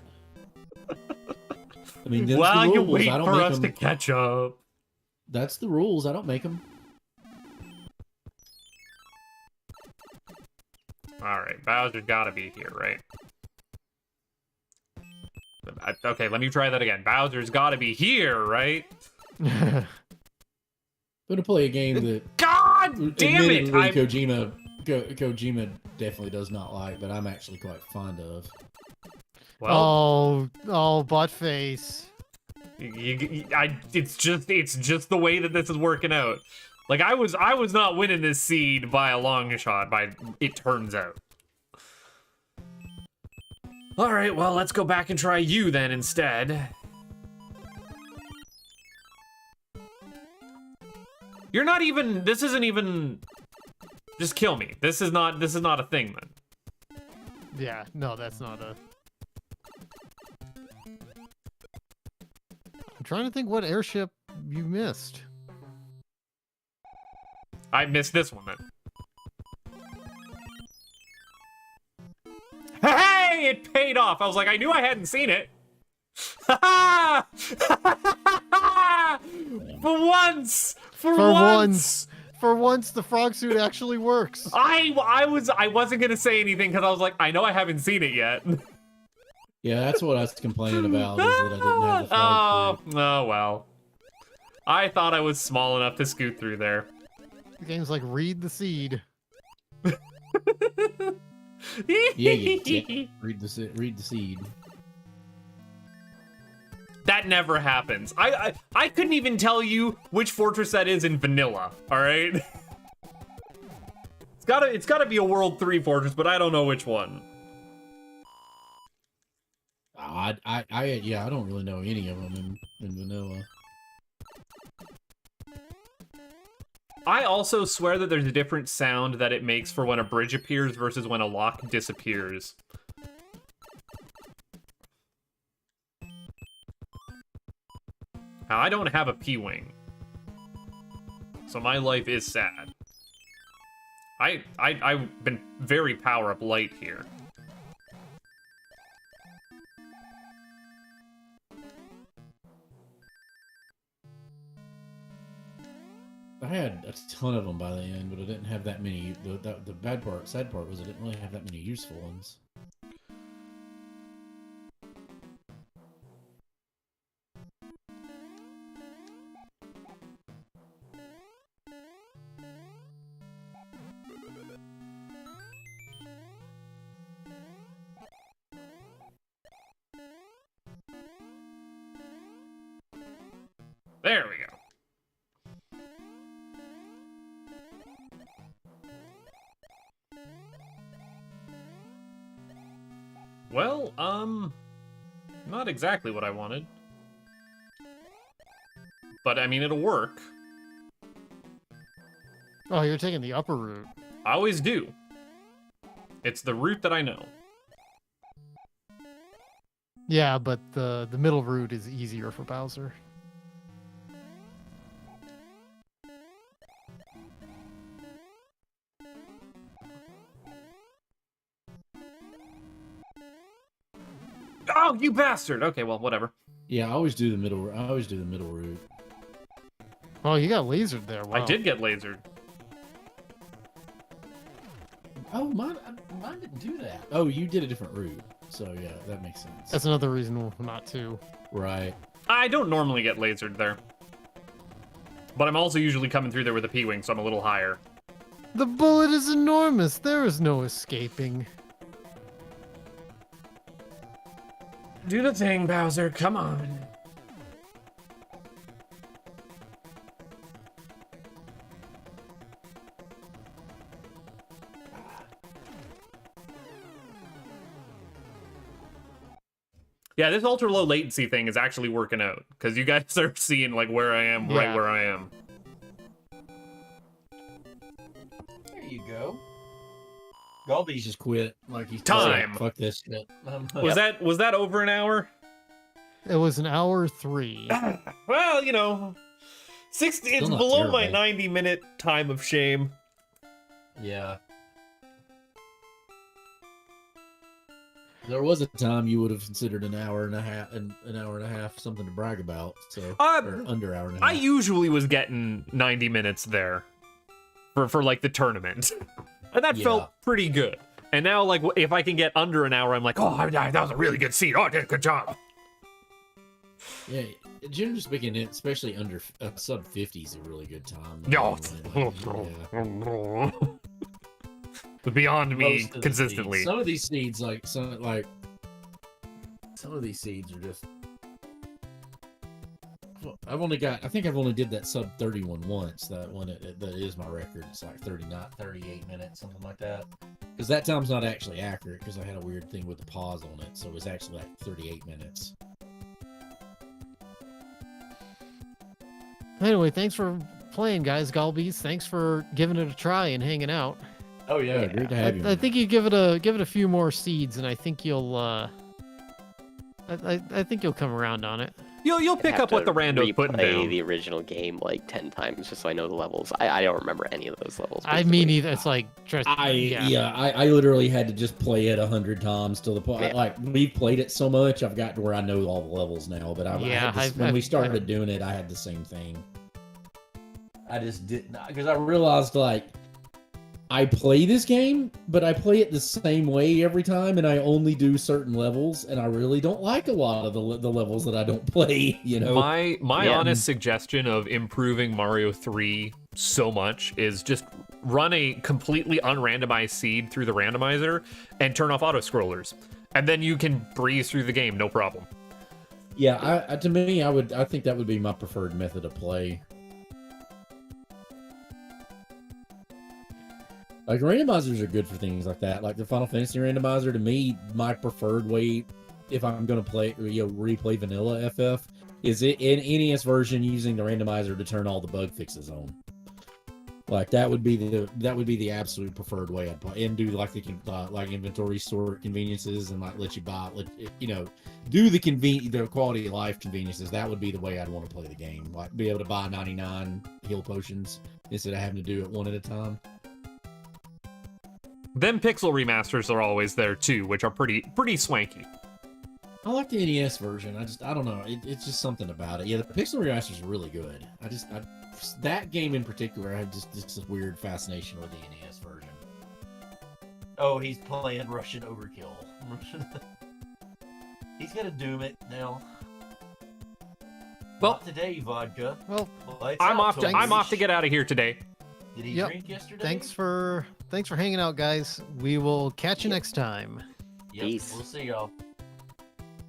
I mean, that's While the you rules. wait I don't for make us to them. catch up. That's the rules. I don't make them. All right, Bowser's got to be here, right? Okay, let me try that again. Bowser's got to be here, right? I'm gonna play a game that. God damn it! Admittedly, Kojima definitely does not like, but I'm actually quite fond of. Well, butt face. it's just the way that this is working out. Like, I was not winning this seed by a long shot, it turns out. Alright, well, let's go back and try you then instead. You're not even, this isn't even, just kill me. This is not a thing then. Yeah, no, that's not a... I'm trying to think what airship you missed. I missed this one then. Hey, it paid off. I was like, I knew I hadn't seen it. For once, For once, the frog suit actually works. I wasn't gonna say anything because I was like, I know I haven't seen it yet. Yeah, that's what I was complaining about. Is that I didn't have the frog suit. Oh well. I thought I was small enough to scoot through there. The game's like, read the seed. Yeah, you did. Read the seed. That never happens. I couldn't even tell you which fortress that is in vanilla. All right. It's gotta be a World 3 fortress, but I don't know which one. I don't really know any of them in vanilla. I also swear that there's a different sound that it makes for when a bridge appears versus when a lock disappears. Now, I don't have a P-Wing. So my life is sad. I've been very power-up light here. I had a ton of them by the end, but I didn't have that many. The sad part was I didn't really have that many useful ones. There we go. Well, not exactly what I wanted. But, I mean, it'll work. Oh, you're taking the upper route. I always do. It's the route that I know. Yeah, but the middle route is easier for Bowser. Oh, you bastard! Okay, well, whatever. Yeah, I always do the middle. I always do the middle route. Oh, you got lasered there. Wow. I did get lasered. Oh, mine didn't do that. Oh, you did a different route. So yeah, that makes sense. That's another reason not to. Right. I don't normally get lasered there. But I'm also usually coming through there with a P-Wing, so I'm a little higher. The bullet is enormous. There is no escaping. Do the thing, Bowser. Come on. Yeah, this ultra low latency thing is actually working out because you guys are seeing like where I am, right where I am. There you go. He's just quit. Like he's Time. Like, fuck this shit. Was that over an hour? It was an hour 3. Well, you know, 60. It's not below my terrible. 90-minute time of shame. Yeah. There was a time you would have considered an hour and a half something to brag about. So or under hour and a half. I usually was getting 90 minutes there for like the tournament. And that felt pretty good. And now, like, if I can get under an hour, I'm like, oh, that was a really good seat. Oh, I did a good job. Yeah, generally speaking, especially under sub 50 is a really good time. No. Yeah. Beyond me Most of the consistently. Some of these seeds, some of these seeds are just I've only got. I think I've only did that sub 31 once. That one that is my record. It's like 38 minutes, something like that. Because that time's not actually accurate because I had a weird thing with the pause on it, so it was actually like 38 minutes. Anyway, thanks for playing, guys. Galbies, thanks for giving it a try and hanging out. Oh yeah, Great to have you. I think you give it a few more seeds, and I think you'll I think you'll come around on it. You'll pick up what the rando's putting down. The original game like 10 times just so I know the levels. I don't remember any of those levels. I mean, either it's like I literally had to just play it 100 times till the point. Like we've played it so much, I've got to where I know all the levels now. But when we started doing it, I had the same thing. I just didn't because I realized like I play this game, but I play it the same way every time, and I only do certain levels, and I really don't like a lot of the levels that I don't play, you know? My honest suggestion of improving Mario 3 so much is just run a completely unrandomized seed through the randomizer and turn off auto-scrollers. And then you can breeze through the game, no problem. Yeah, to me, I think that would be my preferred method of play. Like, randomizers are good for things like that. Like, the Final Fantasy randomizer, to me, my preferred way, if I'm going to replay vanilla FF, is it in NES version using the randomizer to turn all the bug fixes on. Like, that would be the absolute preferred way I'd play. And do, like, the inventory sort conveniences and, like, let you buy, do the quality of life conveniences. That would be the way I'd want to play the game. Like, be able to buy 99 heal potions instead of having to do it one at a time. Them pixel remasters are always there too, which are pretty swanky. I like the NES version. I don't know. It's just something about it. Yeah, the pixel remasters are really good. That game in particular, I have just this weird fascination with the NES version. Oh, he's playing Russian Overkill. He's gonna doom it now. Well, not today, vodka. Well, I'm off to get out of here today. Did he drink yesterday? Thanks for hanging out, guys. We will catch you next time. Yep, Peace. We'll see y'all.